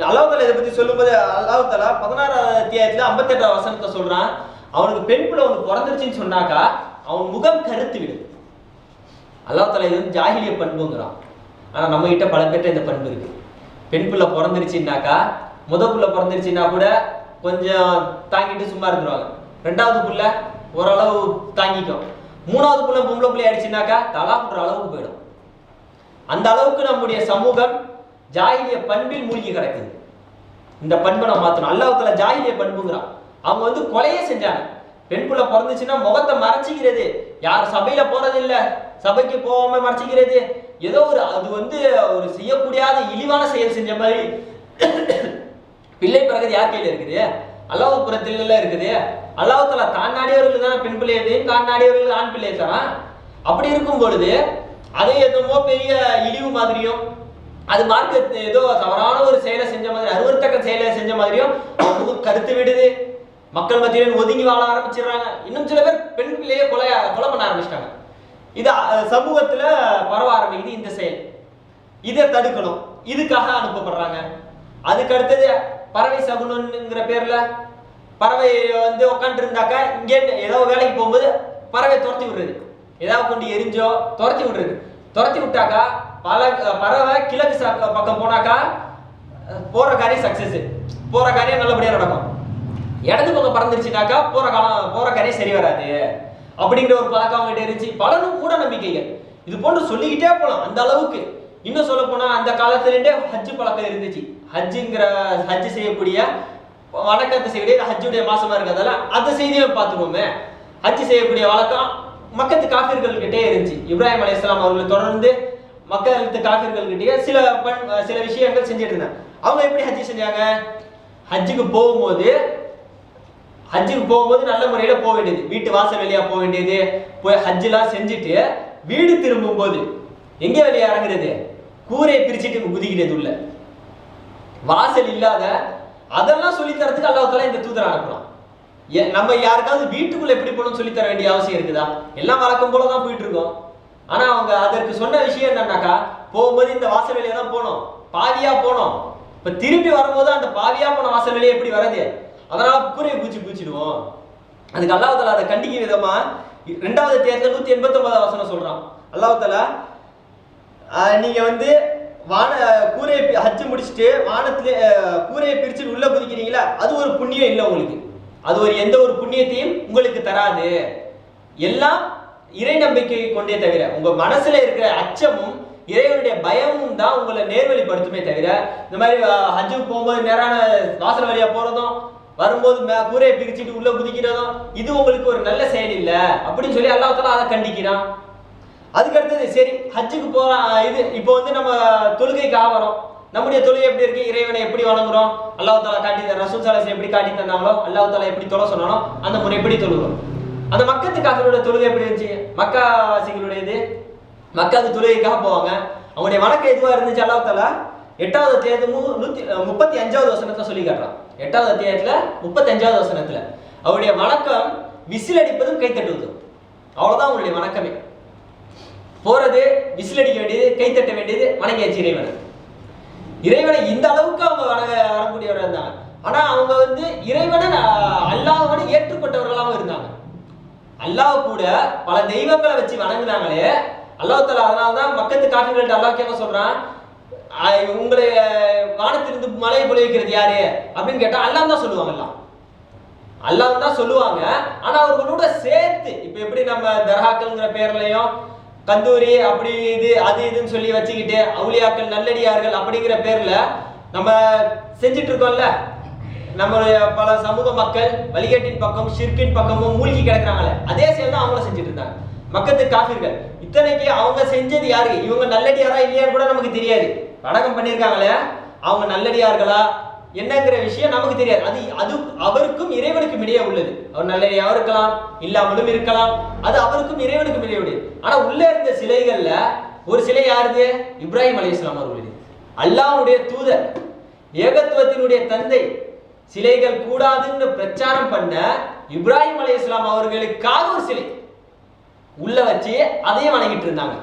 அல்லாஹ் தஆலா இதை பத்தி சொல்லும்போது அல்லாஹ் தஆலா 16வது அத்தியாயத்துல 58வது வசனத்தை சொல்றான், அவனுக்கு பெண் பிள்ளை ஒன்று பிறந்துருச்சுன்னு சொன்னாக்கா அவன் முகம் கருத்து விடும். அல்லாஹ் தஆலா இது வந்து ஜாஹிலிய பண்புங்கிறான். ஆனா நம்ம கிட்ட பல பேர்ட்ட இந்த பண்பு இருக்கு. பெண் பிள்ளை பிறந்துருச்சுன்னாக்கா, புள்ள பிறந்துருச்சுன்னா கூட கொஞ்சம் தாங்கிட்டு சும்மா இருந்துருவாங்க. ரெண்டாவது புள்ள ஓரளவு தாங்கிக்கும். மூணாவது புள்ள பொம்பளை பிள்ளை ஆயிடுச்சுனாக்கா தலாக்குற அளவுக்கு போயிடும். அந்த அளவுக்கு நம்முடைய சமூகம் ஜாஹிலிய பண்பில் மூழ்கி கிடக்குது. இந்த பண்பை நம்ம மாற்றணும். அல்லாஹ் தஆலா ஜாஹிலிய பண்புங்கிறான். அவங்க வந்து கொலையே செஞ்சாங்க. பெண் பிள்ளை பிறந்துச்சுன்னா முகத்தை மறைச்சிக்கிறது, யார் சபையில போறது இல்ல, சபைக்கு போகாம மறைச்சிக்கிறது, ஏதோ ஒரு அது வந்து ஒரு செய்யக்கூடியாத இழிவான செயல் செஞ்ச மாதிரி. பிள்ளை பிறகு யார் கையில இருக்குது? அல்லாஹ் புறத்தில் இருக்குது. அல்லாஹ் தஆலா தான் நாடியவர்களுக்கு தானே பெண் பிள்ளையதையும், தான் நாடியவர்களுக்கு ஆண் பிள்ளையை தரான். அப்படி இருக்கும் பொழுது அதை என்னமோ பெரிய இழிவு மாதிரியும், அது மார்க்க ஏதோ தவறான ஒரு செயலை செஞ்ச மாதிரி, அருவருத்தக்க செயலை செஞ்ச மாதிரியும் அவங்க கருத்து விடுது. மக்கள் மத்தியில் ஒதுங்கி வாழ ஆரம்பிச்சிடுறாங்க. இன்னும் சில பேர் பெண் பிள்ளையை கொலை பண்ண ஆரம்பிச்சிட்டாங்க. இது சமூகத்துல பரவ ஆரம்பிக்குது இந்த செயல். இதை தடுக்கணும், இதுக்காக அனுப்பப்படுறாங்க. அதுக்கு அடுத்தது பறவை சகுனங்கிற பேர்ல பறவை வந்து உட்காந்து இருந்தாக்கா, இங்கே ஏதோ வேலைக்கு போகும்போது பறவை துரத்தி விடுறது, ஏதாவது கொண்டு எரிஞ்சோ துரத்தி விடுறது. துரத்தி விட்டாக்கா பறவை கிழக்கு பக்கம் போனாக்கா போற காரியம் சக்சஸ், போற காரியம் நல்லபடியா நடக்கும். இடது பக்கம் பறந்துருச்சுனாக்கா போற காரியம் சரி வராது அப்படிங்கிற ஒரு பழக்கம் அவங்ககிட்ட இருந்துச்சு. பலரும் கூட நம்பிக்கைகள் இது போன்று சொல்லிக்கிட்டே போலாம். அந்த அளவுக்கு இன்னும் சொல்ல போனா அந்த காலத்திலேருந்தே ஹஜ் பழக்கம் இருந்துச்சு. ஹஜ் செய்யக்கூடிய வணக்கத்தை செய்யக்கூடிய ஹஜ்ஜுடைய மாசமா இருக்கிறதால அந்த செய்தியை பார்த்துருவோமே. ஹஜ் செய்யக்கூடிய வழக்கம் மக்கத்து காஃபிர்கள் கிட்டே இருந்துச்சு. இப்ராஹிம் அலைஹிஸ்ஸலாம் அவர்கள் தொடர்ந்து மக்கத்து காஃபிர்கள் கிட்டே சில விஷயங்கள் செஞ்சுட்டு இருந்தாங்க. அவங்க எப்படி ஹஜ் செஞ்சாங்க? ஹஜ்ஜுக்கு போகும்போது நல்ல முறையில போக வேண்டியது, வீட்டு வாசல் வழியா போக வேண்டியது. போய் ஹஜ்ஜெல்லாம் செஞ்சுட்டு வீடு திரும்பும் போது எங்க வெளியே இறங்குறது? கூரையை பிரிச்சுட்டு குதிக்கிறது உள்ள, வாசல் இல்லாத. அதெல்லாம் சொல்லி தரத்துக்கு அல்லாஹ் தஆலா இந்த தூதரை அனுப்புறான். நம்ம யாருக்காவது வீட்டுக்குள்ள எப்படி போகணும்னு சொல்லி தர வேண்டிய அவசியம் இருக்குதா? எல்லாம் வழக்கம் போலதான் போயிட்டு இருக்கோம். ஆனா அவங்க அதற்கு சொன்ன விஷயம் என்னன்னாக்கா, போகும்போது இந்த வாசல் வழியா தான் போனோம், பாவியா போனோம். இப்ப திரும்பி வரும்போது அந்த பாவியா போன வாசல் வழியா எப்படி வருது? அதனால கூரையை பூச்சிடுவோம். அதுக்கு அல்லாஹ் தஆலா அதை கண்டிக்கும் விதமா 2வது அத்தியாயத்துல 189வது வசனம் சொல்றான். அல்லாஹ் தஆலா நீங்க வந்து கூரையை ஹஜ் முடிச்சுட்டு வானத்துல கூரையை பிரிச்சுட்டு உள்ள குதிக்கிறீங்களா, அது ஒரு புண்ணியம் இல்லை உங்களுக்கு. அது எந்த ஒரு புண்ணியத்தையும் உங்களுக்கு தராது. எல்லாம் இறை நம்பிக்கை கொண்டே தவிர, உங்க மனசுல இருக்கிற அச்சமும் இறைவனுடைய பயமும் தான் உங்களை நேர்வழிப்படுத்துமே தவிர, இந்த மாதிரி ஹஜ்ஜுக்கு போகும்போது நேரான வாசல் வழியா போறதும், வரும்போது கூரையை பிரிச்சுட்டு உள்ள குதிக்கிறதும் இது உங்களுக்கு ஒரு நல்ல செயல் இல்லை அப்படின்னு சொல்லி அல்லாஹ் தஆலா அதை கண்டிக்கிறான். அதுக்கு அடுத்தது சரி ஹஜ்ஜுக்கு போறோம். இது இப்போ வந்து நம்ம தொழுகைக்கு ஆவறோம். நம்முடைய தொழுகை எப்படி இருக்கு? இறைவனை எப்படி வணங்குறோம்? அல்லாஹ் தஆலா காட்டி ரசூல் ஸல்லல்லாஹு அலைஹி வஸல்லம் எப்படி காட்டி தந்தாங்களோ, அல்லாஹ் தஆலா எப்படி தொழ சொன்னானோ அந்த முறை எப்படி தொழுகிறோம். அந்த மக்கத்து காஃபிரோட தொழுகை எப்படி இருந்துச்சு? மக்காவாசிகளுடையது மக்காவுக்கு தொழுகைக்காக போவாங்க. அவங்களுடைய வணக்கம் எதுவா இருந்துச்சு? அல்லாஹ் தஆலா 8வது அத்தியாயத்துல 135வது வசனத்தை சொல்லி காட்டுறான். 8வது அத்தியாயத்துல 35வது வசனத்துல அவருடைய வணக்கம் விசில் அடிப்பதும் கை தட்டுவதும், அவ்வளவுதான் அவங்களுடைய வணக்கமே. போறது, விசில் அடிக்க வேண்டியது, கை தட்ட வேண்டியது, வணங்கியாச்சு இறைவனை. இந்த அளவுக்கு அவங்க வரக்கூடியவராக இருந்தாங்க. ஆனா அவங்க வந்து இறைவனை அல்லாஹ்வை ஏற்றுக்கொண்டவர்களாகவும் இருந்தாங்க. அல்லாஹ் கூட பல தெய்வங்களை வச்சு வணங்குனாங்களே. அல்லாஹ் தஆலா அதனாலதான் மக்கத்து காஃபிர்கள்ட்ட அல்லாஹ் கேட்க சொல்றான், உங்களை வானத்திலிருந்து மழை பொழிவிக்கிறது யாரு அப்படின்னு கேட்டா அல்லாஹ் தான் சொல்லுவாங்க. அல்லாஹ் தான் சொல்லுவாங்க. ஆனா அவர்களோட சேர்த்து இப்ப எப்படி நம்ம தர்காக்கள்ங்கிற பேர்லயும் கந்தூரி அப்படி இது அது இதுன்னு சொல்லி வச்சுக்கிட்டு அவுலியாக்கள் நல்லடியார்கள் அப்படிங்கிற பேர்ல நம்ம செஞ்சுட்டு இருக்கோம்ல, நம்மளுடைய பல சமூக மக்கள் வழிகேட்டின் பக்கம் ஷிர்கின் பக்கமும் மூழ்கி கிடக்குறாங்களே, அதே செயல் தான் அவங்களும் செஞ்சுட்டு இருந்தாங்க. மக்கத்து காஃபிர்கள். இத்தனைக்கு அவங்க செஞ்சது யாரு, இவங்க நல்லடியாரா இல்லையான்னு கூட நமக்கு தெரியாது. வணக்கம் பண்ணியிருக்காங்களே, அவங்க நல்லடியார்களா என்னங்கிற விஷயம் நமக்கு தெரியாது. அது அவருக்கும் இறைவனுக்கும் இடையே உள்ளது. அவர் நல்லடியாவும் இருக்கலாம், இல்லாமலும் இருக்கலாம். அது அவருக்கும் இறைவனுக்கும் இடையே உள்ளது. ஆனா உள்ள இருந்த சிலைகள்ல ஒரு சிலை யாருது? இப்ராஹிம் அலைஹிஸ்ஸலாம் அவர்களுடைய, அல்லாஹ்வுடைய தூதர், ஏகத்துவத்தினுடைய தந்தை. சிலைகள் கூடாதுன்னு பிரச்சாரம் பண்ண இப்ராஹிம் அலைஹிஸ்ஸலாம் அவர்களுக்காக ஒரு சிலை உள்ள வச்சு அதையும் வணங்கிட்டு இருந்தாங்க.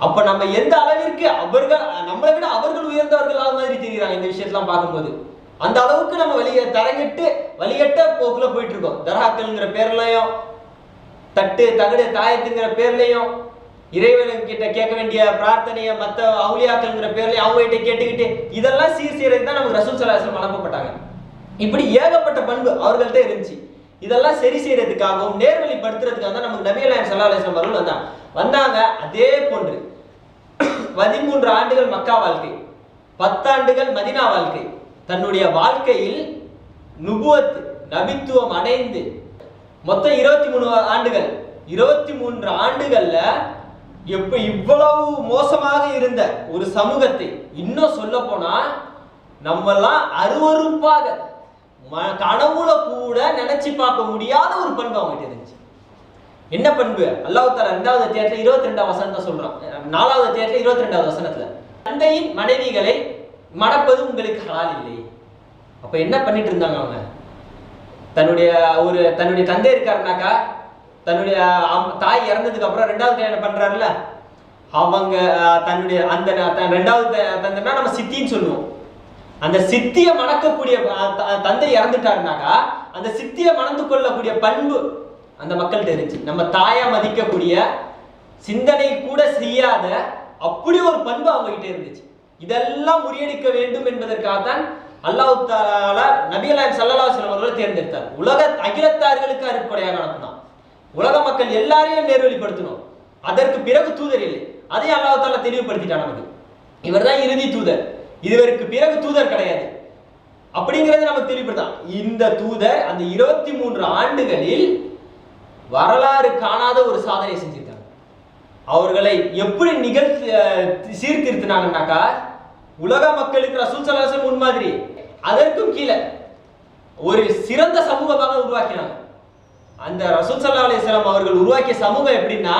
அப்ப நம்ம எந்த அளவிற்கு அவர்கள் நம்மளை விட அவர்கள் உயர்ந்தவர்களாக மாதிரி தெரியுறாங்க இந்த விஷயத்தெல்லாம் பார்க்கும்போது. அந்த அளவுக்கு நம்ம வழிகட்ட போக்குல போயிட்டு இருக்கோம். தர்காக்கள்ங்கிற பேர்லயும் தட்டு தகடு தாயத்துங்கிற பேர்லயும் இறைவன்கிட்ட கேட்க வேண்டிய பிரார்த்தனைய மற்ற அவுலியாக்கள்ங்கிற பேர்லயும் அவங்க கிட்ட கேட்டுக்கிட்டு இதெல்லாம் சீர் செய்யறதுக்கு தான் நமக்கு ரசூல் ஸல்லல்லாஹு அலைஹி வஸல்லம் அனுப்பப்பட்டாங்க. இப்படி ஏகப்பட்ட பண்பு அவர்கள்ட்ட இருந்துச்சு. இதெல்லாம் சரி செய்யறதுக்காகவும் நேர்வழிப்படுத்துறதுக்காக தான் நமக்கு நபி நாயகம் ஸல்லல்லாஹு அலைஹி வஸல்லம் அவர்கள் வந்தாங்க. அதே போன்று 13 ஆண்டுகள் மக்கா வாழ்க்கை, 10 ஆண்டுகள் மதினா வாழ்க்கை, தன்னுடைய வாழ்க்கையில் நுபுவத் நபித்துவம் அடைந்து மொத்தம் 23 ஆண்டுகள். 23 ஆண்டுகள்ல இவ்வளவு மோசமாக இருந்த ஒரு சமூகத்தை, இன்னும் சொல்ல போனா நம்மெல்லாம் அருவருப்பாக கனவுல கூட நினைச்சு பார்க்க முடியாத ஒரு பண்பு அவங்ககிட்ட இருந்துச்சு. என்ன பண்பு? அல்லாஹ் தஆலா 2வது அத்தியாயத்துல 22ஆம் வசனத்தை சொல்றான். 4வது அத்தியாயத்துல 22வது வசனத்துல தந்தையின் மனைவிகளை மணப்பது உங்களுக்கு ஹலால் இல்லை. அப்ப என்ன பண்ணிட்டு இருந்தாங்க அவங்க? தன்னுடைய தந்தை இருக்காருனாக்கா, தன்னுடைய தாய் இறந்ததுக்கு அப்புறம் 2வது கல்யாணம் பண்றாருல்ல, அவங்க தன்னுடைய அந்த 2வது தந்தைன்னா நம்ம சித்தின்னு சொல்லுவோம். அந்த சித்திய மணக்கக்கூடிய தந்தை இறந்துட்டாருனாக்கா அந்த சித்திய மணந்து கொள்ளக்கூடிய பண்பு அந்த மக்கள்கிட்ட இருந்துச்சு. நம்ம தாயா மதிக்கக்கூடிய சிந்தனை கூட செய்யாத அப்படி ஒரு பண்பு அவங்க கிட்ட இருந்துச்சு. இதெல்லாம் முறியடிக்க வேண்டும் என்பதற்காகத்தான் அல்லாஹ் தஆலா நபி நாயகம் ஸல்லல்லாஹு அலைஹி வஸல்லம் அவர்களை தேர்ந்தெடுத்தார். உலக அகிலத்தார்களுக்கு அருட்கொடையாக அனுப்பினான். உலக மக்கள் எல்லாரையும் நேர்வழிப்படுத்தணும். அதற்கு பிறகு தூதர் இல்லை. அதை அல்லாஹ் தஆலா தெளிவுபடுத்திட்டான் நமக்கு. இவர் தான் இறுதி தூதர், இதுவருக்கு பிறகு தூதர் கிடையாது அப்படிங்கிறது நமக்கு தெளிவுபடுத்தான். இந்த தூதர் அந்த 23 ஆண்டுகளில் வரலாறு காணாத ஒரு சாதனை செஞ்சிருக்காங்க. அவர்களை எப்படி சீர்திருத்தினாங்கன்னாக்கா, உலக மக்களுக்கு ரசூல் ஸல்லல்லாஹு அலைஹி வஸல்லம் முன்மாதிரி, அதற்கும் கீழே ஒரு சிறந்த சமூகமாக உருவாக்கினாங்க. அந்த ரசூல் ஸல்லல்லாஹு அலைஹி வஸல்லம் அவர்கள் உருவாக்கிய சமூகம் எப்படின்னா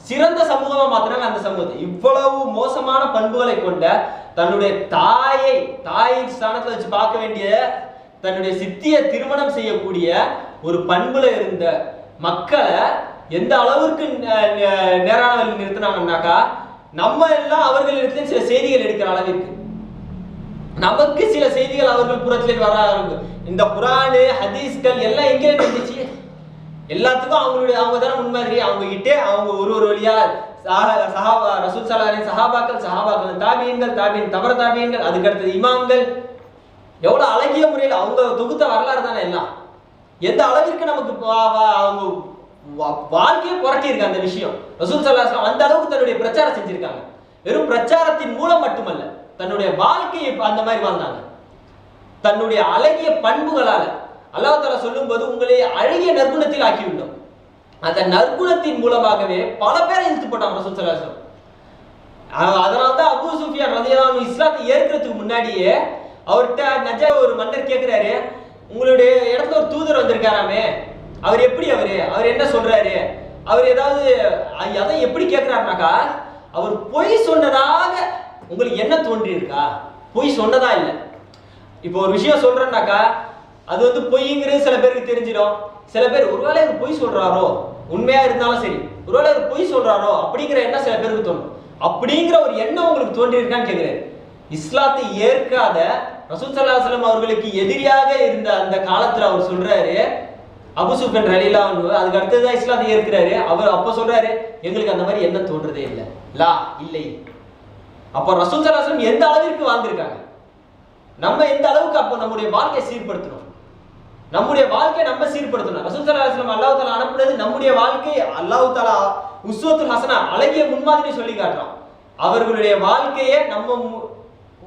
சிறந்த சமூகமா மாத்தினாங்க. அந்த சமூகத்தை இவ்வளவு மோசமான பண்புகளை கொண்ட தன்னுடைய தாயின் ஸ்தானத்துல வச்சு பார்க்க வேண்டிய தன்னுடைய சித்திய திருமணம் செய்யக்கூடிய ஒரு பண்புல இருந்த மக்களை எந்த அளவுக்கு நேரான வழியில் நிறுத்தினாங்கன்னாக்கா, நம்ம எல்லாம் அவர்களிடத்துல சில செய்திகள் எடுக்கிற அளவிற்கு நமக்கு சில செய்திகள் அவர்கள் புறத்திலே வர ஆரம்பிக்கும். இந்த குர்ஆன் ஹதீஸ்கள் எல்லாம் எங்கே இருந்துச்சு? எல்லாத்துக்கும் அவங்க தானே முன்மாதிரி. அவங்க கிட்டே அவங்க ஒரு வழியா சஹாபா ரசூல் ஸல்லல்லாஹு அலைஹி சஹாபாக்கள் தாபீன்கள் தபர தாபீன்கள், அதுக்கு அடுத்தது இமாம்கள், எவ்வளவு அழகிய முறையில் அவங்க தொகுத்த வரலாறு தானே எல்லாம். எந்த அளவிற்கு நமக்கு அவங்க வாழ்க்கையை புரட்டி இருக்கு அந்த விஷயம். ரசூல் ஸல்லல்லாஹு அலைஹி வஸல்லம் அந்த அளவுக்கு தன்னுடைய பிரச்சாரம் செஞ்சிருக்காங்க. வெறும் பிரச்சாரத்தின் மூலம் மட்டுமல்ல, தன்னுடைய வாழ்க்கையை அந்த மாதிரி வாழ்ந்தாங்க. தன்னுடைய அழகிய பண்புகளால அல்லாஹ் தஆலா சொல்லும்போது உங்களை அழகிய நற்குணத்தில் ஆக்கிவிட்டோம். அந்த நற்குணத்தின் மூலமாகவே பல பேரை இழுத்து போட்டாங்க ரசூல் ஸல்லல்லாஹு அலைஹி வஸல்லம். அதனால்தான் அபூ சுஃபியான் ரலியல்லாஹு அன்ஹு இஸ்லாத்தை ஏற்கிறதுக்கு முன்னாடியே அவர்கிட்ட நஜா ஒரு மன்னர் கேட்கிறாரு, உங்களுடைய இடத்துல ஒரு தூதர் வந்திருக்காராமே, அவர் எப்படி அவர் என்ன சொல்றாரு, அவர் ஏதாவது அதை எப்படி கேட்கிறாருனாக்கா, அவர் பொய் சொன்னதாக உங்களுக்கு என்ன தோன்றி இருக்கா? பொய் சொன்னதா இல்லை. இப்போ ஒரு விஷயம் சொல்றேன்னாக்கா அது பொய்ங்கிறது சில பேருக்கு தெரிஞ்சிடும். சில பேர் ஒருவேளை அவர் பொய் சொல்றாரோ, உண்மையா இருந்தாலும் சரி, ஒருவேளை அவர் பொய் சொல்றாரோ அப்படிங்கிற எண்ணம் சில பேருக்கு தோணும். அப்படிங்கிற ஒரு எண்ணம் உங்களுக்கு தோன்றி இருக்கான்னு கேட்கிறாரு. இஸ்லாத்தை ஏற்காத ரசூல் ஸல்லல்லாஹு அலைஹி வஸல்லம் அவர்களுக்கு எதிரியாக இருந்த அந்த காலத்துல அவர் சொல்றாரு, அபூ சுஃபியான் ரலியல்லாஹு அன்ஹு அதுக்கு அடுத்ததான் இஸ்லாத்தை ஏற்கிறாரு. அவர் அப்ப சொல்றாரு, எங்களுக்கு அந்த மாதிரி எண்ணம் தோன்றதே இல்லை, இல்லை அப்போ ரசூல் ஸல்லல்லாஹு அலைஹி வஸல்லம் எந்த அளவிற்கு வாழ்ந்திருக்காங்க, நம்ம எந்த அளவுக்கு அப்போ நம்முடைய வாழ்க்கையை சீர்படுத்தணும், நம்முடைய வாழ்க்கையை நம்ம சீர்படுத்தணும். ரசூல் ஸல்லல்லாஹு அலைஹி வஸல்லம் அல்லாஹ் தஆலா அனுப்புனது நம்முடைய வாழ்க்கை, அல்லாஹ் தஆலா உஸ்வத்துல் ஹஸனா அழகிய முன்மாதிரி சொல்லி காட்டுறான். அவர்களுடைய வாழ்க்கையை நம்ம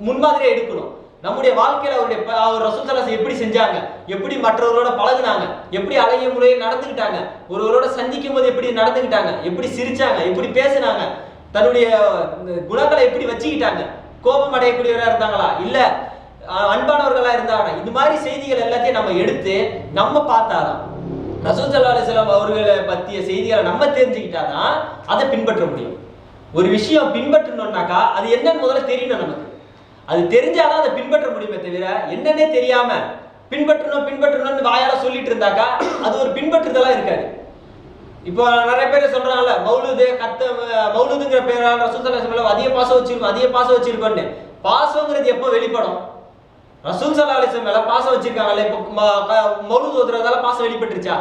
முன்மாதிரியை எடுக்கணும். நம்முடைய வாழ்க்கையில அவர் ரசூல் ஸல்லல்லாஹு அலைஹி வஸல்லம் எப்படி செஞ்சாங்க, எப்படி மற்றவர்களோட பழகுனாங்க, எப்படி அழகிய முறையில் நடந்துக்கிட்டாங்க, ஒருவரோட சந்திக்கும் போது எப்படி நடந்துக்கிட்டாங்க, எப்படி சிரிச்சாங்க, எப்படி பேசினாங்க, தன்னுடைய குணங்களை எப்படி வச்சுக்கிட்டாங்க, கோபம் அடையக்கூடியவராக இருந்தாங்களா இல்ல அன்பானவர்களா இருந்தாங்க, இது மாதிரி செய்திகள் எல்லாத்தையும் நம்ம எடுத்து நம்ம பார்த்தாதான் ரசூல் ஸல்லல்லாஹு அலைஹி வஸல்லம் அவர்களை பற்றிய செய்திகளை நம்ம தெரிஞ்சுக்கிட்டாதான் அதை பின்பற்ற முடியும். ஒரு விஷயம் பின்பற்றணும்னாக்கா அது என்னன்னு முதல்ல தெரியணும். நமக்கு அது தெரிஞ்சாதான் அதை பின்பற்ற முடியுமே தவிர என்னன்னே தெரியாம பின்பற்றணும்னு வாயால சொல்லிட்டு இருந்தாக்கா அது ஒரு பின்பற்றுதலா இருக்காது. இப்போ நிறைய பேர் சொல்றாங்கல்ல மௌலூதுங்கிற பேரால் ரசூல் ஸல்லல்லாஹு அலைஹி வஸல்லம் அதிக பாசம் வச்சிருக்கோன்னு. பாசங்கிறது எப்போ வெளிப்படும்? ரசூல் ஸல்லல்லாஹு அலைஹி வஸல்லம் மேல பாசம் வச்சிருக்காங்கல்ல, இப்போ மௌலூத் ஓதுறதால பாசம் வெளிப்பட்டுருச்சா?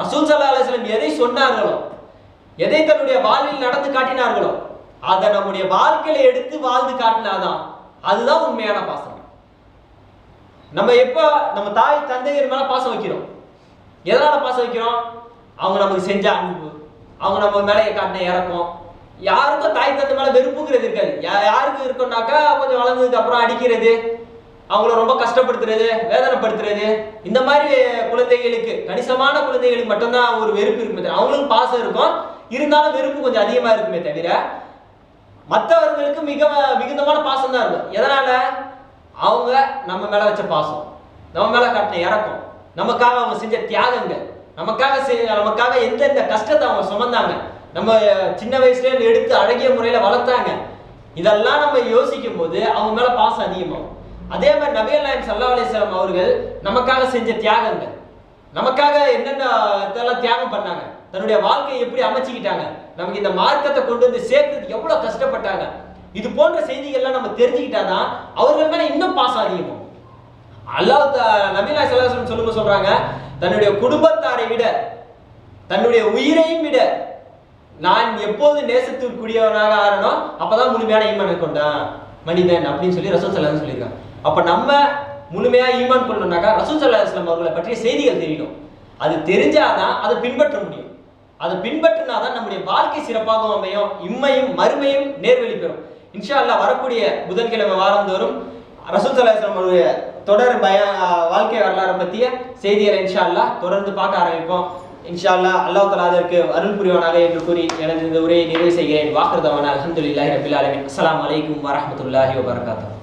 ரசூல் ஸல்லல்லாஹு அலைஹி வஸல்லம் எதை சொன்னார்களோ, எதை தன்னுடைய வாழ்வில் நடந்து காட்டினார்களோ அதை நம்முடைய வாழ்க்கையில எடுத்து வாழ்ந்து காட்டினாதான் அதுதான் உண்மையான பாசம். நம்ம எப்ப நம்ம தாய் தந்தையர் மேல பாசம் வைக்கிறோம், எதனால பாசம் வைக்கிறோம்? அவங்க நமக்கு செஞ்ச அன்பு, அவங்க நம்ம மேலே காட்டின இறக்கம். யாருக்கும் தாய் தந்தை மேல வெறுப்புங்கிறது இருக்காது. யாருக்கு இருக்கும்னாக்கா கொஞ்சம் வளர்ந்ததுக்கு அப்புறம் அடிக்கிறது, அவங்கள ரொம்ப கஷ்டப்படுத்துறது, வேதனைப்படுத்துறது, இந்த மாதிரி குழந்தைகளுக்கு, கணிசமான குழந்தைகளுக்கு மட்டும்தான் ஒரு வெறுப்பு இருக்குமே. அவங்களுக்கு பாசம் இருக்கும், இருந்தாலும் வெறுப்பு கொஞ்சம் அதிகமா இருக்குமே தவிர மற்றவர்களுக்கு மிகுந்தமான பாசம் தான் இருக்கும். எதனால? அவங்க நம்ம மேல வச்ச பாசம், நம்ம மேல காட்டின இறக்கம், நமக்காக அவங்க செஞ்ச தியாகங்கள், நமக்காக எந்தெந்த கஷ்டத்தை அவங்க சுமந்தாங்க, நம்ம சின்ன வயசுல எடுத்து அழகிய முறையில வளர்த்தாங்க, இதெல்லாம் நம்ம யோசிக்கும் போது அவங்க மேல பாசம் அதிகமாகும். அதே மாதிரி நபிகள் நாயகம் ஸல்லல்லாஹு அலைஹி வஸல்லம் அவர்கள் நமக்காக செஞ்ச தியாகங்கள், நமக்காக என்னென்ன இதெல்லாம் தியாகம் பண்ணாங்க, தன்னுடைய வாழ்க்கையை எப்படி அமைச்சுக்கிட்டாங்க, நமக்கு இந்த மார்க்கத்தை கொண்டு வந்து சேர்க்கிறதுக்கு எவ்வளவு கஷ்டப்பட்டாங்க, இது போன்ற செய்திகள்லாம் நம்ம தெரிஞ்சுக்கிட்டாதான் அவர்கள் மேல இன்னும் பாசம் அதிகமாகும். அல்லாஹ் நபி ஸல்லல்லாஹு அலைஹி வஸல்லம் சொல்றாங்க, தன்னுடைய குடும்பத்தாரை விட, தன்னுடைய உயிரையும் விட நான் எப்போது நேசத்திற்குரியவனாக ஆறனோ அப்பதான் முழுமையான ஈமானை கொண்டான் மனிதன் அப்படின்னு சொல்லி ரசூல் ஸல்லல்லாஹு அலைஹி வஸல்லம் சொல்லியிருக்காங்க. அப்ப நம்ம முழுமையா ஈமான் கொள்ளணும்னாக்கா ரசூல் ஸல்லல்லாஹு அலைஹி வஸல்லம் அவர்களை பற்றிய செய்திகள் தெரியணும். அது தெரிஞ்சாதான் அதை பின்பற்ற முடியும். அதை பின்பற்றினாதான் நம்முடைய வாழ்க்கை சிறப்பாக அமையும், இம்மையும் மறுமையும் நேர்வழி பெறும். இன்ஷா அல்லாஹ் வரக்கூடிய புதன்கிழமை வாரந்தோறும் ரசூல் ஸல்லல்லாஹு அலைஹி வஸல்லம் அவருடைய தொடர் வாழ்க்கை வரலாறு பற்றிய செய்திகளை இன்ஷா அல்லாஹ் தொடர்ந்து பார்க்க ஆரம்பிப்போம். இன்ஷா அல்லாஹ் அல்லாஹ் தஆலா அதற்கு அருள் புரிவானாக என்று கூறி எனது இந்த உரையை நிறைவு செய்கிறேன். வாஹிர் தவானா அல்ஹம்துலில்லாஹி ரப்பில் ஆலமீன். அஸ்ஸலாமு அலைக்கும் வரஹ்மத்துல்லாஹி வபரகாத்துஹு.